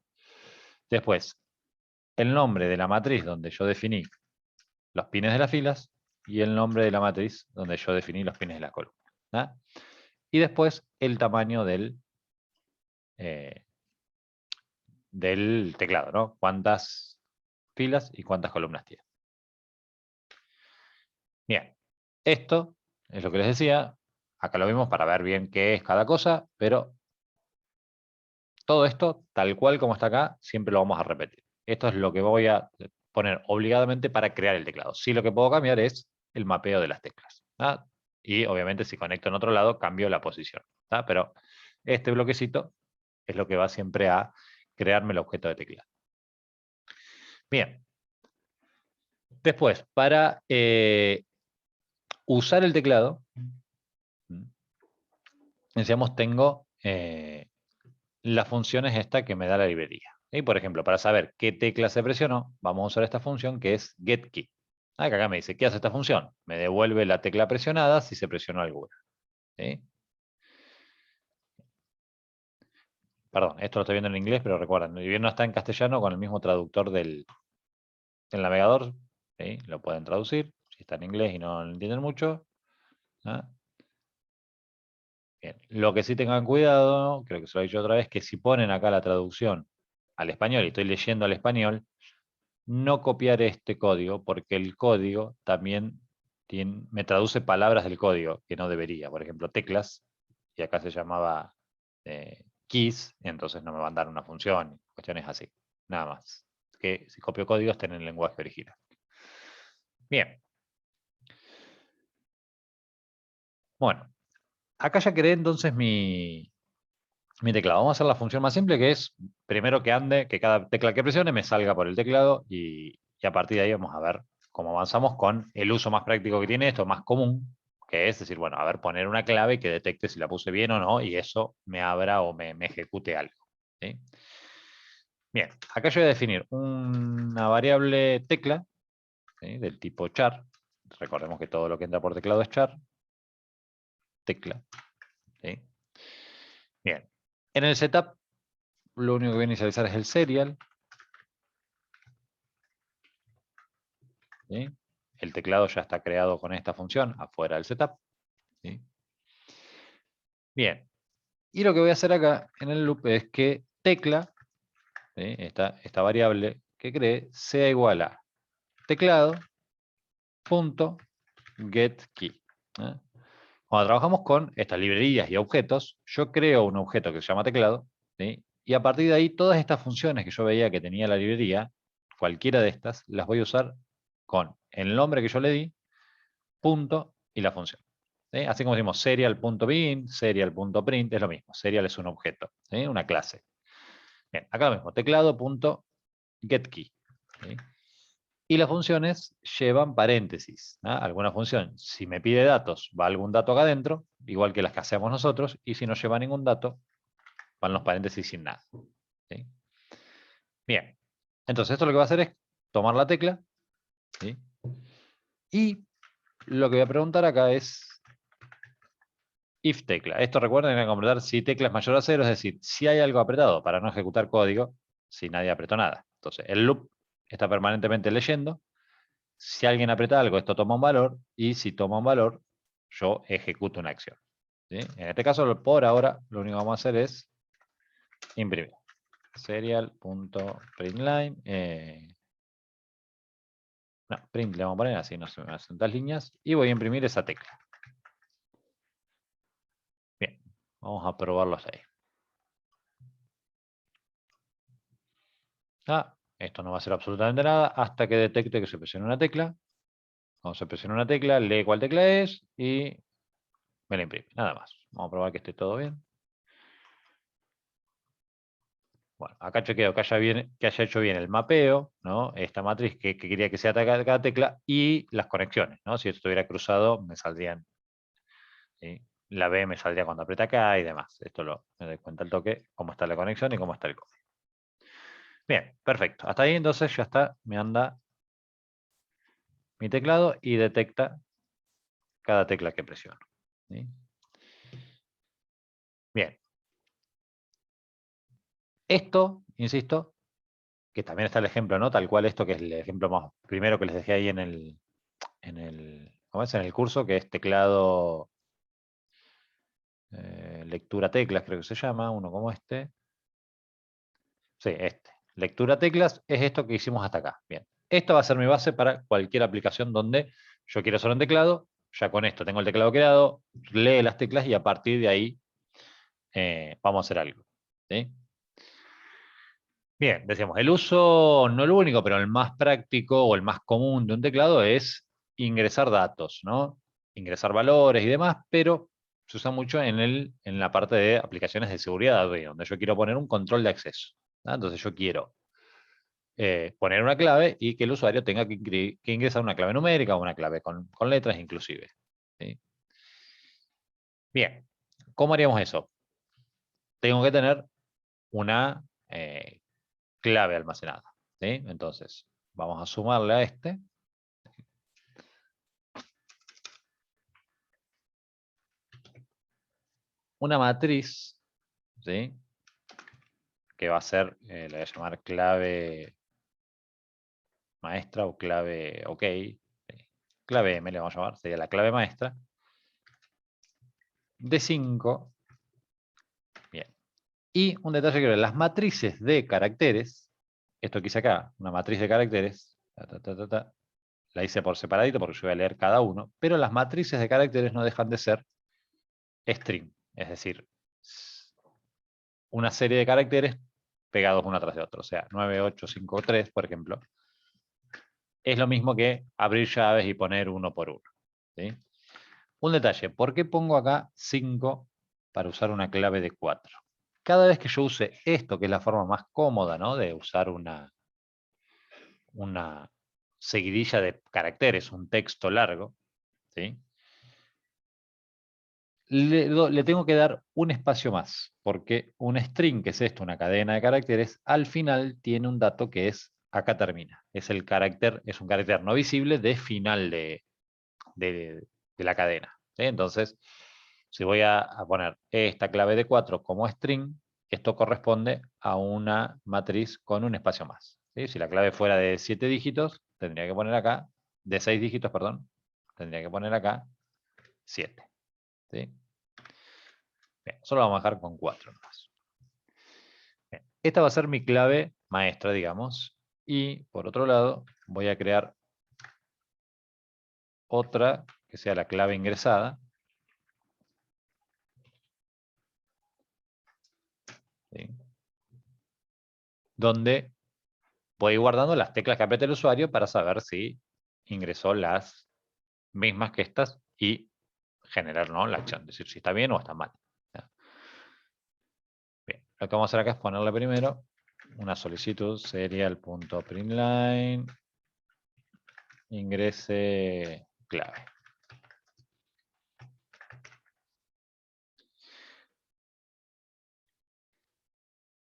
Después, el nombre de la matriz donde yo definí los pines de las filas y el nombre de la matriz donde yo definí los pines de las columnas. Y después, el tamaño del teclado, ¿no? Cuántas filas y cuántas columnas tiene. Bien, esto es lo que les decía. Acá lo vimos para ver bien qué es cada cosa, pero todo esto, tal cual como está acá, siempre lo vamos a repetir. Esto es lo que voy a poner obligadamente para crear el teclado. Sí, lo que puedo cambiar es el mapeo de las teclas. Y obviamente si conecto en otro lado, cambio la posición. Pero este bloquecito es lo que va siempre a crearme el objeto de teclado. Bien. Después, para usar el teclado, decíamos, tengo la función es esta que me da la librería. Y por ejemplo, para saber qué tecla se presionó, vamos a usar esta función que es getKey. Que acá me dice, ¿qué hace esta función? Me devuelve la tecla presionada si se presionó alguna. ¿Sí? Perdón, esto lo estoy viendo en inglés, pero recuerden, si bien no está en castellano, con el mismo traductor del navegador, ¿sí? Lo pueden traducir. Si está en inglés y no lo entienden mucho, Bien. Lo que sí tengan cuidado, creo que se lo he dicho otra vez, que si ponen acá la traducción al español y estoy leyendo al español, no copiar este código, porque el código también me traduce palabras del código que no debería. Por ejemplo, teclas, y acá se llamaba keys, entonces no me van a dar una función, cuestiones así. Nada más. Que si copio código estén en el lenguaje original. Bien. Bueno, acá ya creé entonces mi teclado. Vamos a hacer la función más simple, que es primero que ande, que cada tecla que presione me salga por el teclado y a partir de ahí vamos a ver cómo avanzamos con el uso más práctico que tiene esto, más común, que es decir, bueno, a ver, poner una clave que detecte si la puse bien o no y eso me abra o me ejecute algo. ¿Sí? Bien, acá yo voy a definir una variable tecla, ¿sí? Del tipo char. Recordemos que todo lo que entra por teclado es char. Tecla. ¿Sí? Bien. En el setup, lo único que voy a inicializar es el serial. ¿Sí? El teclado ya está creado con esta función afuera del setup. ¿Sí? Bien. Y lo que voy a hacer acá en el loop es que tecla, ¿sí? esta variable que cree, sea igual a teclado.getKey. Cuando trabajamos con estas librerías y objetos, yo creo un objeto que se llama teclado, ¿sí? Y a partir de ahí todas estas funciones que yo veía que tenía la librería, cualquiera de estas, las voy a usar con el nombre que yo le di, punto y la función. ¿Sí? Así como decimos serial.bin, serial.print, es lo mismo. Serial es un objeto, ¿sí? Una clase. Bien, acá lo mismo, teclado.getKey. ¿Sí? Y las funciones llevan paréntesis. ¿No? Alguna función, si me pide datos, va algún dato acá adentro, igual que las que hacemos nosotros, y si no lleva ningún dato, van los paréntesis sin nada. ¿Sí? Bien, entonces esto lo que va a hacer es tomar la tecla, ¿sí? Y lo que voy a preguntar acá es if tecla. Esto recuerden que hay que completar si tecla es mayor a 0, es decir, si hay algo apretado para no ejecutar código, si nadie apretó nada. Entonces, el loop está permanentemente leyendo. Si alguien aprieta algo, esto toma un valor, y si toma un valor, yo ejecuto una acción. ¿Sí? En este caso, por ahora, lo único que vamos a hacer es imprimir. Serial.println. No, print le vamos a poner así, no se me hacen tantas líneas, y voy a imprimir esa tecla. Bien, vamos a probarlos ahí. Esto no va a hacer absolutamente nada hasta que detecte que se presiona una tecla. Cuando se presiona una tecla, lee cuál tecla es y me la imprime. Nada más. Vamos a probar que esté todo bien. Bueno, acá chequeo que haya hecho bien el mapeo, ¿no? Esta matriz que quería que sea cada tecla y las conexiones, ¿no? Si esto estuviera cruzado, me saldrían. ¿Sí? La B me saldría cuando aprieta acá y demás. Esto me doy cuenta al toque cómo está la conexión y cómo está el código. Bien, perfecto. Hasta ahí entonces ya está, me anda mi teclado y detecta cada tecla que presiono. ¿Sí? Bien. Esto, insisto, que también está el ejemplo, ¿no? Tal cual esto que es el ejemplo más primero que les dejé ahí ¿cómo es? En el curso, que es teclado lectura teclas, creo que se llama, uno como este. Sí, este. Lectura teclas es esto que hicimos hasta acá. Bien. Esto va a ser mi base para cualquier aplicación donde yo quiero usar un teclado. Ya con esto tengo el teclado creado, lee las teclas y a partir de ahí vamos a hacer algo. ¿Sí? Bien, decíamos, el uso, no el único, pero el más práctico o el más común de un teclado es ingresar datos, ¿no? Ingresar valores y demás, pero se usa mucho en la parte de aplicaciones de seguridad, donde yo quiero poner un control de acceso. ¿No? Entonces yo quiero poner una clave y que el usuario tenga que ingresar una clave numérica o una clave con letras inclusive. ¿Sí? Bien, ¿cómo haríamos eso? Tengo que tener una clave almacenada. ¿Sí? Entonces, vamos a sumarle a este. Una matriz, ¿sí? Que va a ser, le voy a llamar clave maestra o clave OK. ¿Sí? Clave M le vamos a llamar, sería la clave maestra. de 5. Bien. Y un detalle que las matrices de caracteres, esto que hice acá, una matriz de caracteres, la hice por separadito porque yo voy a leer cada uno, pero las matrices de caracteres no dejan de ser string, es decir, una serie de caracteres pegados uno tras de otro, o sea, 9, 8, 5, 3, por ejemplo. Es lo mismo que abrir llaves y poner uno por uno. ¿Sí? Un detalle, ¿por qué pongo acá 5 para usar una clave de 4? Cada vez que yo use esto, que es la forma más cómoda, ¿no?, de usar una seguidilla de caracteres, un texto largo, ¿sí?, le tengo que dar un espacio más, porque un string, que es esto, una cadena de caracteres, al final tiene un dato que es, acá termina. Es el carácter, es un carácter no visible de final de la cadena. ¿Sí? Entonces, si voy a poner esta clave de 4 como string, esto corresponde a una matriz con un espacio más. ¿Sí? Si la clave fuera de 7 dígitos, tendría que poner acá, de 6 dígitos, perdón, tendría que poner acá 7. ¿Sí? Bien, solo vamos a dejar con 4 nomás. Bien, esta va a ser mi clave maestra, digamos. Y por otro lado, voy a crear otra que sea la clave ingresada. ¿Sí? Donde voy guardando las teclas que apriete el usuario para saber si ingresó las mismas que estas y generar, ¿no?, la acción, es decir, si está bien o está mal. ¿Ya? Bien, lo que vamos a hacer acá es ponerle primero una solicitud serial.println ingrese clave.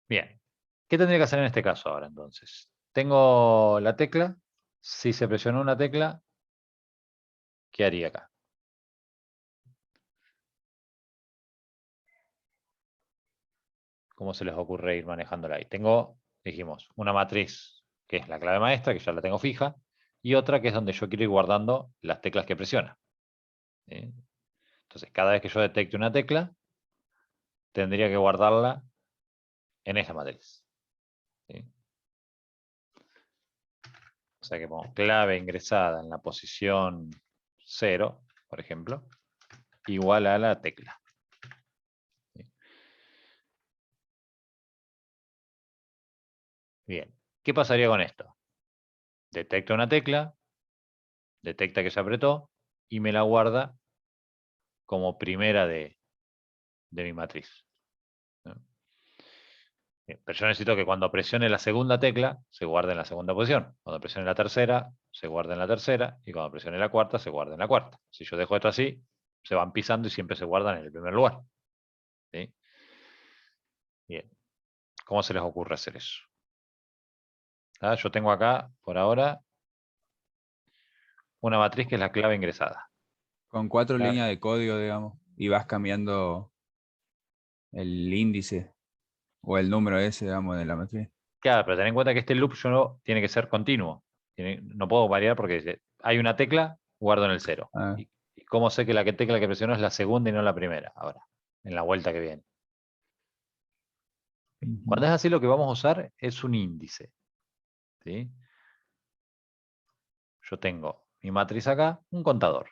Bien, ¿qué tendría que hacer en este caso ahora entonces? Tengo la tecla, si se presionó una tecla, ¿qué haría acá? ¿Cómo se les ocurre ir manejándola ahí? Tengo, dijimos, una matriz que es la clave maestra, que ya la tengo fija, y otra que es donde yo quiero ir guardando las teclas que presiona. ¿Sí? Entonces, cada vez que yo detecte una tecla, tendría que guardarla en esa matriz. ¿Sí? O sea que pongo clave ingresada en la posición 0, por ejemplo, igual a la tecla. ¿Sí? Bien, ¿qué pasaría con esto? Detecta una tecla, detecta que se apretó y me la guarda como primera de mi matriz. ¿No? Bien, pero yo necesito que cuando presione la segunda tecla se guarde en la segunda posición. Cuando presione la tercera, se guarde en la tercera. Y cuando presione la cuarta, se guarde en la cuarta. Si yo dejo esto así, se van pisando y siempre se guardan en el primer lugar. ¿Sí? Bien. ¿Cómo se les ocurre hacer eso? ¿Ah? Yo tengo acá, por ahora, una matriz que es la clave ingresada. Con 4 Clave. líneas de código, digamos, y vas cambiando el índice o el número ese, digamos, de la matriz. Claro, pero ten en cuenta que este loop tiene que ser continuo. No puedo variar porque dice, hay una tecla, guardo en el 0. Ah, ¿Y cómo sé que la tecla que presiono es la segunda y no la primera? Ahora, en la vuelta que viene. ujú. Cuando es así, lo que vamos a usar es un índice. ¿Sí? Yo tengo mi matriz acá, un contador.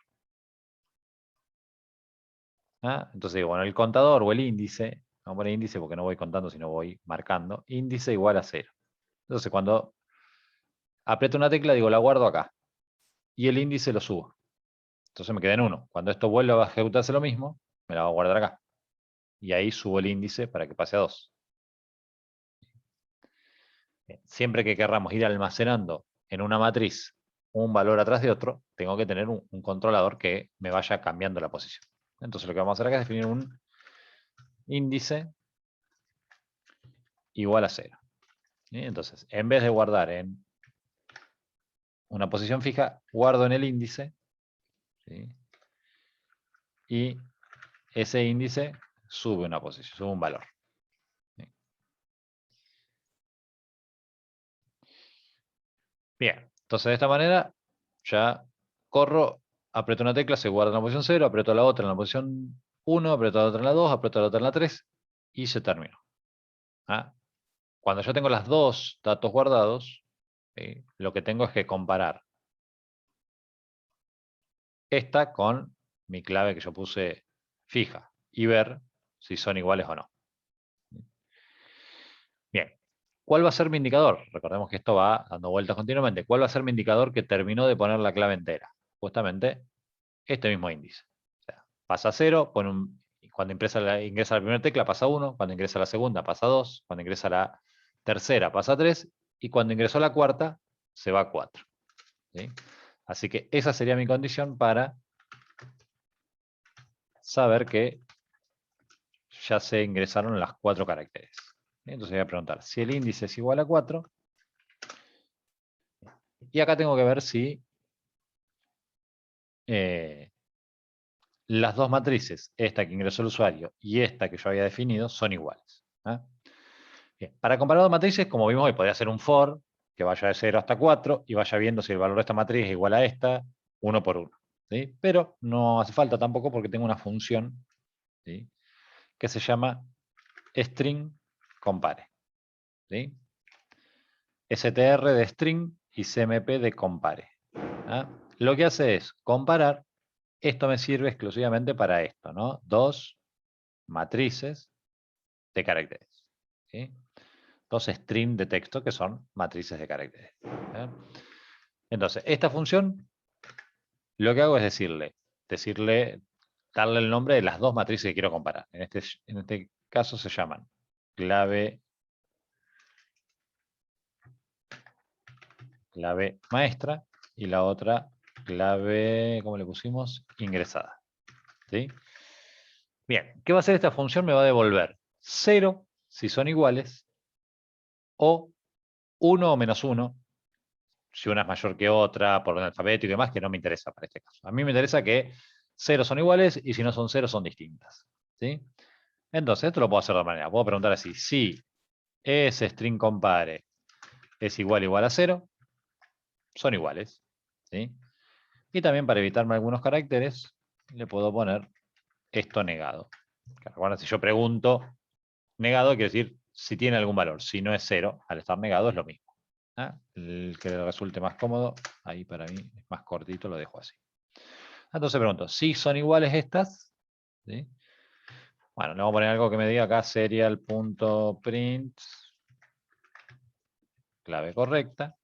¿Ah? Entonces digo, bueno, el contador o el índice, vamos a poner índice porque no voy contando, sino voy marcando, índice igual a 0. Entonces cuando aprieto una tecla, digo, la guardo acá. Y el índice lo subo. Entonces me queda en 1. Cuando esto vuelva a ejecutarse lo mismo, me la voy a guardar acá. Y ahí subo el índice para que pase a 2. Siempre que querramos ir almacenando en una matriz un valor atrás de otro, tengo que tener un controlador que me vaya cambiando la posición. Entonces lo que vamos a hacer acá es definir un índice igual a 0. Entonces, en vez de guardar en una posición fija, guardo en el índice. ¿Sí? Y ese índice sube una posición, sube un valor. ¿Sí? Bien, entonces de esta manera ya corro, aprieto una tecla, se guarda en la posición 0, aprieto la otra en la posición 1, aprieto la otra en la 2, aprieto la otra en la 3 y se terminó. ¿Ah? Cuando yo tengo las dos datos guardados, ¿sí? Lo que tengo es que comparar esta con mi clave que yo puse fija y ver si son iguales o no. Bien, ¿cuál va a ser mi indicador? Recordemos que esto va dando vueltas continuamente. ¿Cuál va a ser mi indicador que terminó de poner la clave entera? Justamente este mismo índice. O sea, pasa a 0, cuando ingresa la primera tecla pasa 1, cuando ingresa la segunda pasa 2, cuando ingresa la tercera pasa 3 y cuando ingresó la cuarta se va a 4. ¿Sí? Así que esa sería mi condición para saber que ya se ingresaron las 4 caracteres. Entonces voy a preguntar si el índice es igual a 4. Y acá tengo que ver si las dos matrices, esta que ingresó el usuario y esta que yo había definido, son iguales. Bien, para comparar dos matrices, como vimos hoy, podría ser un for que vaya de 0 hasta 4 y vaya viendo si el valor de esta matriz es igual a esta, uno por uno. ¿Sí? Pero no hace falta tampoco porque tengo una función, ¿sí?, que se llama string compare. ¿Sí? str de string y cmp de compare. Lo que hace es comparar. Esto me sirve exclusivamente para esto, ¿no? Dos matrices de caracteres. ¿Sí? Dos strings de texto que son matrices de caracteres. ¿Eh? Entonces, esta función, lo que hago es darle el nombre de las dos matrices que quiero comparar. En este caso se llaman clave maestra y la otra clave, ¿cómo le pusimos? Ingresada. ¿Sí? Bien, ¿qué va a hacer esta función? Me va a devolver 0 si son iguales o 1 o menos 1 si una es mayor que otra por orden alfabético y demás, que no me interesa para este caso. A mí me interesa que 0 son iguales y si no son 0 son distintas. ¿Sí? Entonces, esto lo puedo hacer de otra manera. Puedo preguntar así, si ese string compare es igual a 0, son iguales. ¿Sí? Y también para evitarme algunos caracteres, le puedo poner esto negado. Bueno, si yo pregunto negado, quiere decir si tiene algún valor. Si no es 0, al estar negado es lo mismo. El que le resulte más cómodo, ahí para mí es más cortito, lo dejo así. Entonces pregunto, si son iguales estas, ¿sí? Bueno, le vamos a poner algo que me diga acá, serial.print, clave correcta.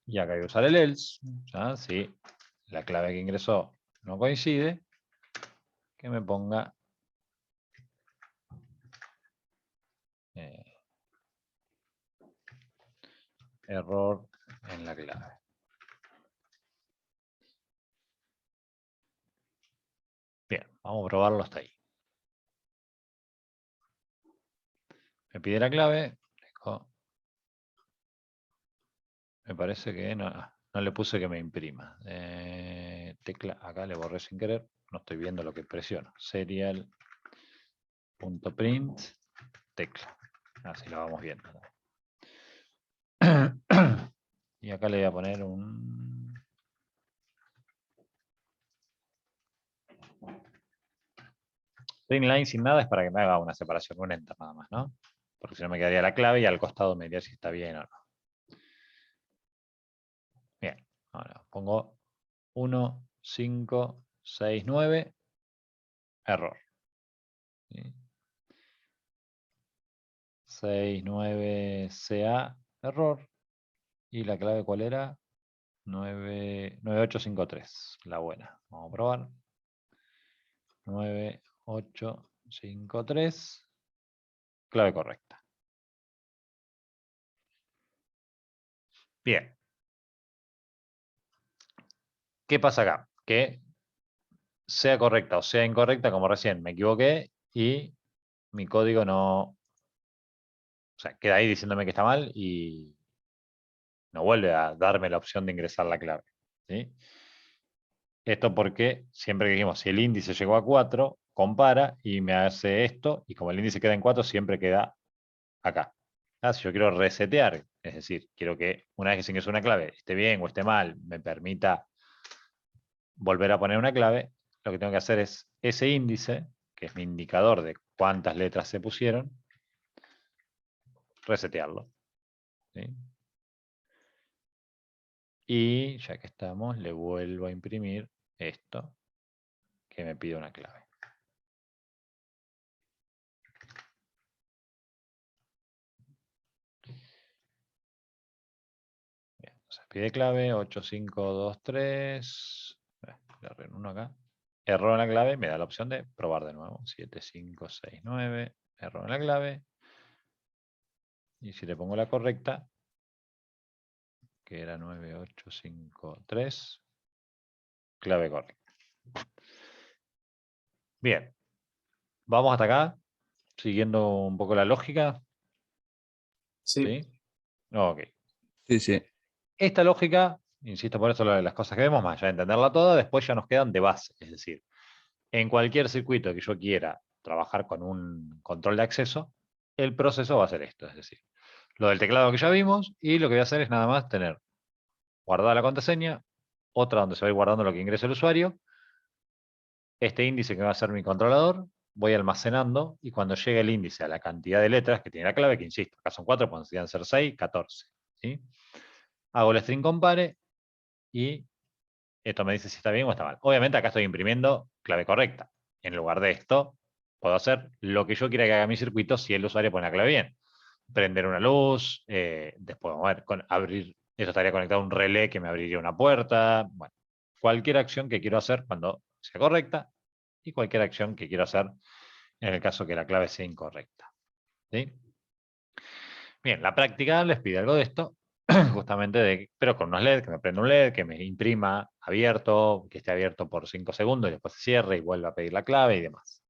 Y acá hay que usar el else, ¿ya? Si la clave que ingresó no coincide, que me ponga error en la clave. Bien, vamos a probarlo hasta ahí. Me pide la clave. Me parece que no le puse que me imprima. Tecla, acá le borré sin querer. No estoy viendo lo que presiono. Serial.print tecla. Así lo vamos viendo. Y acá le voy a poner un... Print line sin nada es para que me haga una separación, un enter nada más, ¿no? Porque si no me quedaría la clave y al costado me diría si está bien o no. Bien, ahora pongo 1, 5, 6, 9, error. ¿Sí? 6, 9, CA, error. ¿Y la clave cuál era? 9853, la buena. Vamos a probar. 9853, clave correcta. Bien. ¿Qué pasa acá? Que sea correcta o sea incorrecta, como recién me equivoqué y mi código no... O sea, queda ahí diciéndome que está mal y no vuelve a darme la opción de ingresar la clave. ¿Sí? Esto porque siempre que dijimos, si el índice llegó a 4, compara y me hace esto, y como el índice queda en 4, siempre queda acá. Si yo quiero resetear Es decir, quiero que una vez que se ingrese una clave, esté bien o esté mal, me permita volver a poner una clave. Lo que tengo que hacer es ese índice, que es mi indicador de cuántas letras se pusieron, resetearlo. ¿Sí? Y ya que estamos, le vuelvo a imprimir esto, que me pide una clave. Bien, entonces pide clave 8523. Le arreglo uno acá. Error en la clave, me da la opción de probar de nuevo. 7569, error en la clave. Y si le pongo la correcta, que era 9853, clave correcta. Bien, vamos hasta acá, siguiendo un poco la lógica. Sí. ¿Sí? Ok. Sí, sí. Esta lógica, insisto por eso las cosas que vemos, más allá de entenderla toda, después ya nos quedan de base. Es decir, en cualquier circuito que yo quiera trabajar con un control de acceso, el proceso va a ser esto. Es decir, lo del teclado que ya vimos, y lo que voy a hacer es nada más tener guardada la contraseña, otra donde se va a ir guardando lo que ingresa el usuario, este índice que va a ser mi controlador, voy almacenando, y cuando llegue el índice a la cantidad de letras que tiene la clave, que insisto, acá son 4, podrían ser 6, 14. ¿Sí? Hago el string compare, y esto me dice si está bien o está mal. Obviamente acá estoy imprimiendo clave correcta. En lugar de esto, puedo hacer lo que yo quiera que haga mi circuito si el usuario pone la clave bien. Prender una luz, después vamos a ver, abrir, eso estaría conectado a un relé que me abriría una puerta. Bueno, cualquier acción que quiero hacer cuando sea correcta, y cualquier acción que quiero hacer en el caso que la clave sea incorrecta. ¿Sí? Bien, la práctica les pide algo de esto, justamente pero con unos LED, que me prenda un LED, que me imprima abierto, que esté abierto por 5 segundos y después se cierre y vuelva a pedir la clave y demás.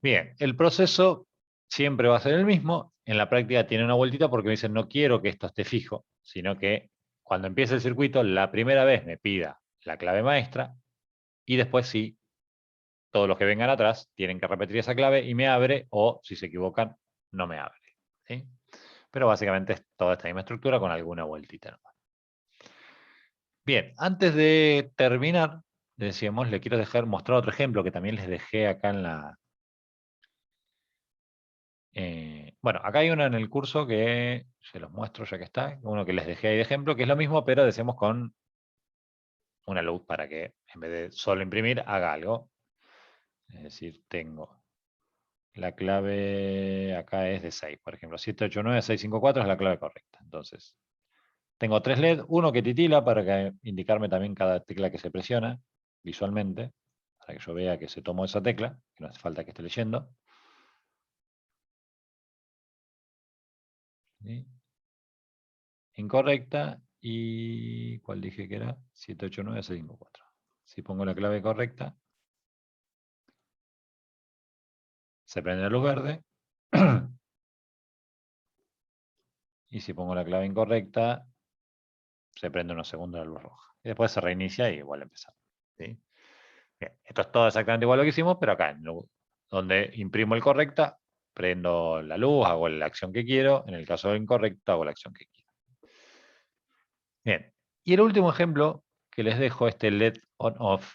Bien, el proceso siempre va a ser el mismo. En la práctica tiene una vueltita porque me dicen no quiero que esto esté fijo, sino que cuando empiece el circuito, la primera vez me pida la clave maestra, y después sí, todos los que vengan atrás tienen que repetir esa clave y me abre, o si se equivocan, no me abre. ¿Sí? Pero básicamente es toda esta misma estructura con alguna vueltita nomás. Bien, antes de terminar, decíamos, le quiero mostrar otro ejemplo que también les dejé acá en la... bueno, acá hay uno en el curso que se los muestro ya que está, uno que les dejé ahí de ejemplo, que es lo mismo, pero decíamos con una luz para que en vez de solo imprimir, haga algo. Es decir, tengo la clave, acá es de 6, por ejemplo, 789-654 es la clave correcta. Entonces, tengo 3 LED, uno que titila para indicarme también cada tecla que se presiona visualmente, para que yo vea que se tomó esa tecla, que no hace falta que esté leyendo. ¿Sí? Incorrecta, y ¿cuál dije que era? 789-654. Si pongo la clave correcta, se prende la luz verde. Y si pongo la clave incorrecta, se prende unos segundos la luz roja. Y después se reinicia y vuelve a empezar. ¿Sí? Bien, esto es todo exactamente igual a lo que hicimos, pero acá, donde imprimo el correcta, prendo la luz, hago la acción que quiero. En el caso del incorrecto, hago la acción que quiero. Bien, y el último ejemplo que les dejo, este LED on-off,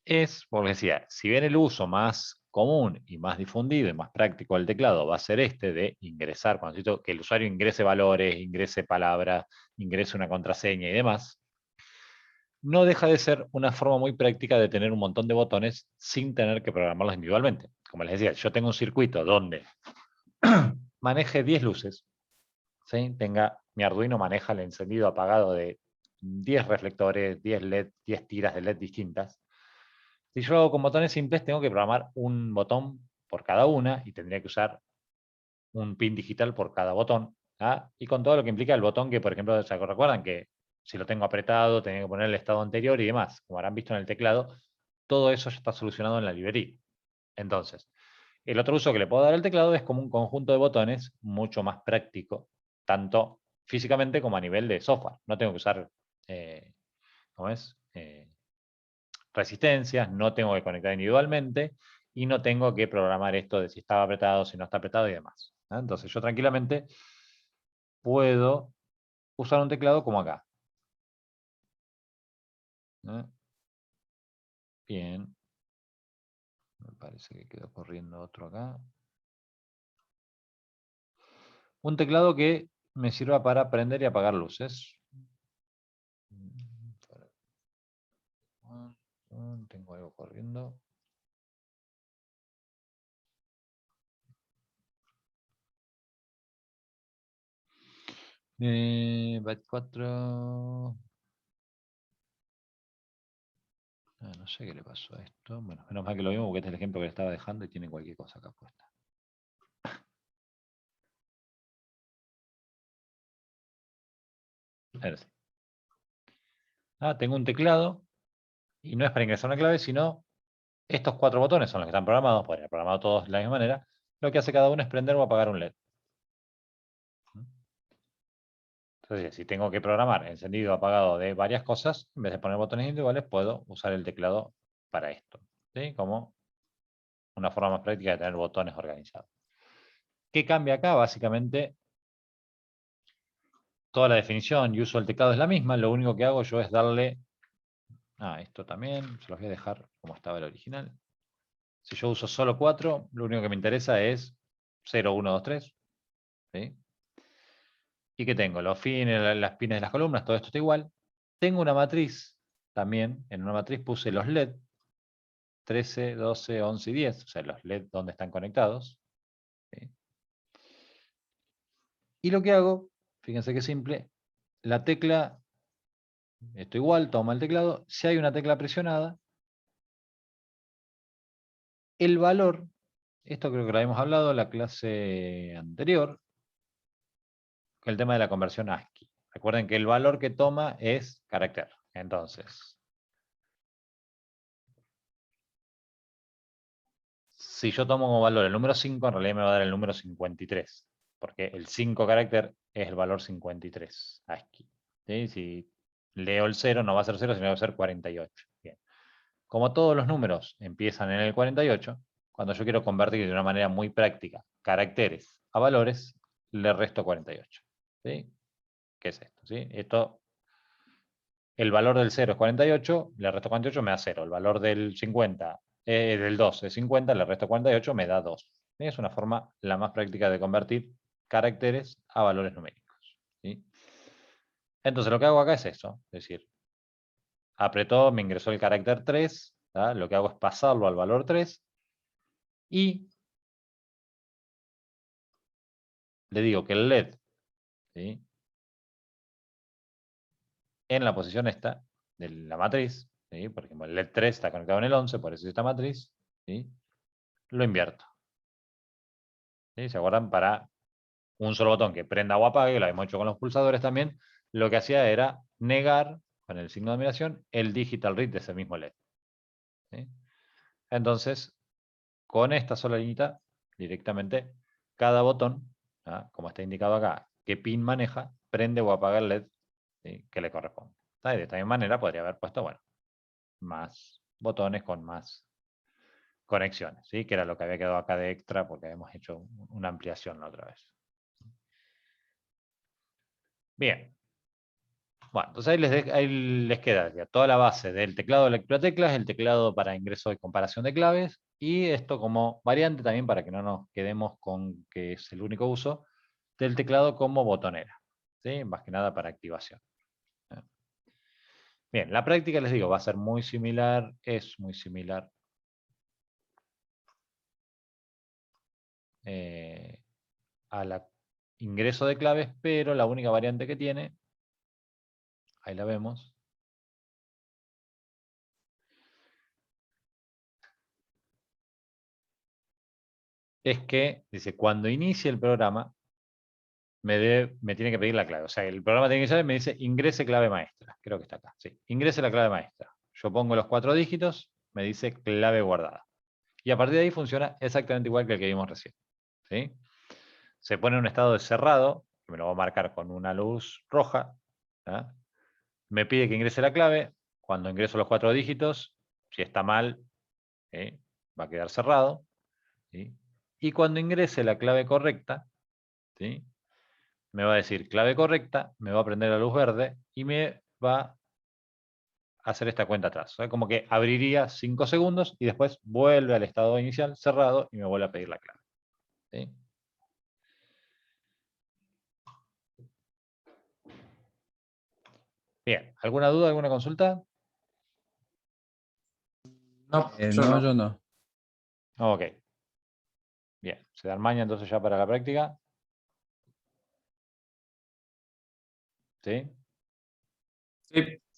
es, porque decía, si bien el uso más común y más difundido y más práctico del teclado va a ser este de ingresar, cuando necesito que el usuario ingrese valores, ingrese palabras, ingrese una contraseña y demás, no deja de ser una forma muy práctica de tener un montón de botones sin tener que programarlos individualmente. Como les decía, yo tengo un circuito donde maneje 10 luces, ¿sí? Mi Arduino maneja el encendido apagado de 10 reflectores, 10 LED, 10 tiras de LED distintas. Si yo hago con botones simples, tengo que programar un botón por cada una, y tendría que usar un pin digital por cada botón. Y con todo lo que implica el botón, que por ejemplo, ¿se recuerdan que si lo tengo apretado, tenía que poner el estado anterior y demás? Como habrán visto en el teclado, todo eso ya está solucionado en la librería. Entonces, el otro uso que le puedo dar al teclado es como un conjunto de botones mucho más práctico, tanto físicamente como a nivel de software. No tengo que usar, ¿cómo es? Resistencias, no tengo que conectar individualmente, y no tengo que programar esto de si estaba apretado, si no está apretado y demás. ¿Ah? Entonces yo tranquilamente puedo usar un teclado como acá. ¿Ah? Bien. Me parece que quedó corriendo otro acá. Un teclado que me sirva para prender y apagar luces. Tengo algo corriendo. Byte 4. No sé qué le pasó a esto. Bueno, menos mal que lo vimos porque este es el ejemplo que le estaba dejando y tiene cualquier cosa acá puesta. Ahora sí. Tengo un teclado y no es para ingresar una clave, sino estos 4 botones son los que están programados, podría haber programado todos de la misma manera. Lo que hace cada uno es prender o apagar un LED. Entonces, si tengo que programar encendido o apagado de varias cosas, en vez de poner botones individuales, puedo usar el teclado para esto. ¿Sí? Como una forma más práctica de tener botones organizados. ¿Qué cambia acá? Básicamente, toda la definición y uso del teclado es la misma. Lo único que hago yo es darle... esto también, se los voy a dejar como estaba el original. Si yo uso solo 4, lo único que me interesa es 0, 1, 2, 3. ¿Sí? ¿Y qué tengo? Los fines, las pines de las columnas, todo esto está igual. Tengo una matriz también. En una matriz puse los LED. 13, 12, 11 y 10. O sea, los LED donde están conectados. ¿Sí? Y lo que hago, fíjense qué simple. La tecla, esto igual, toma el teclado. Si hay una tecla presionada, el valor, esto creo que lo habíamos hablado en la clase anterior, el tema de la conversión ASCII. Recuerden que el valor que toma es carácter. Entonces, si yo tomo como valor el número 5, en realidad me va a dar el número 53. Porque el 5 carácter es el valor 53 ASCII. ¿Sí? Si leo el 0, no va a ser 0, sino que va a ser 48. Bien. Como todos los números empiezan en el 48, cuando yo quiero convertir de una manera muy práctica caracteres a valores, le resto 48. ¿Sí? ¿Qué es esto? ¿Sí? El valor del 0 es 48, le resto 48, me da 0. El valor del 50, del 2 es 50, le resto 48, me da 2. Es una forma la más práctica de convertir caracteres a valores numéricos. ¿Sí? Entonces lo que hago acá es eso, es decir, apretó, me ingresó el carácter 3, ¿tá? Lo que hago es pasarlo al valor 3 y le digo que el LED, ¿sí?, en la posición esta de la matriz, ¿sí?, porque el LED 3 está conectado en el 11, por eso esta matriz, ¿sí?, lo invierto. ¿Sí? ¿Se acuerdan? Para un solo botón que prenda o apague, lo habíamos hecho con los pulsadores también, lo que hacía era negar, con el signo de admiración, el digital read de ese mismo LED. ¿Sí? Entonces, con esta sola línea, directamente, cada botón, ¿ah?, como está indicado acá, qué pin maneja, prende o apaga el LED, ¿sí?, que le corresponde. ¿Tá? Y de esta misma manera podría haber puesto, bueno, más botones con más conexiones, ¿sí?, que era lo que había quedado acá de extra porque habíamos hecho una ampliación la otra vez. Bien. Bueno, entonces ahí les queda ya toda la base del teclado de lectura de teclas, el teclado para ingreso y comparación de claves, y esto como variante también para que no nos quedemos con que es el único uso del teclado como botonera, ¿sí?, más que nada para activación. Bien, la práctica, les digo, va a ser muy similar, es muy similar al ingreso de claves, pero la única variante que tiene, ahí la vemos, es que, dice, cuando inicie el programa, me tiene que pedir la clave. O sea, el programa tiene que iniciar y me dice ingrese clave maestra. Creo que está acá. Sí, ingrese la clave maestra. Yo pongo los 4 dígitos, me dice clave guardada. Y a partir de ahí funciona exactamente igual que el que vimos recién. ¿Sí? Se pone en un estado de cerrado, que me lo va a marcar con una luz roja. ¿Ah? Me pide que ingrese la clave. Cuando ingreso los 4 dígitos, si está mal, va a quedar cerrado. ¿Sí? Y cuando ingrese la clave correcta, ¿sí? Me va a decir clave correcta, me va a prender la luz verde y me va a hacer esta cuenta atrás. O sea, como que abriría 5 segundos y después vuelve al estado inicial cerrado y me vuelve a pedir la clave. ¿Sí? Bien, ¿alguna duda, alguna consulta? No, yo No, no. yo no. Ok. Bien, se dan maña entonces ya para la práctica. ¿Sí? Sí.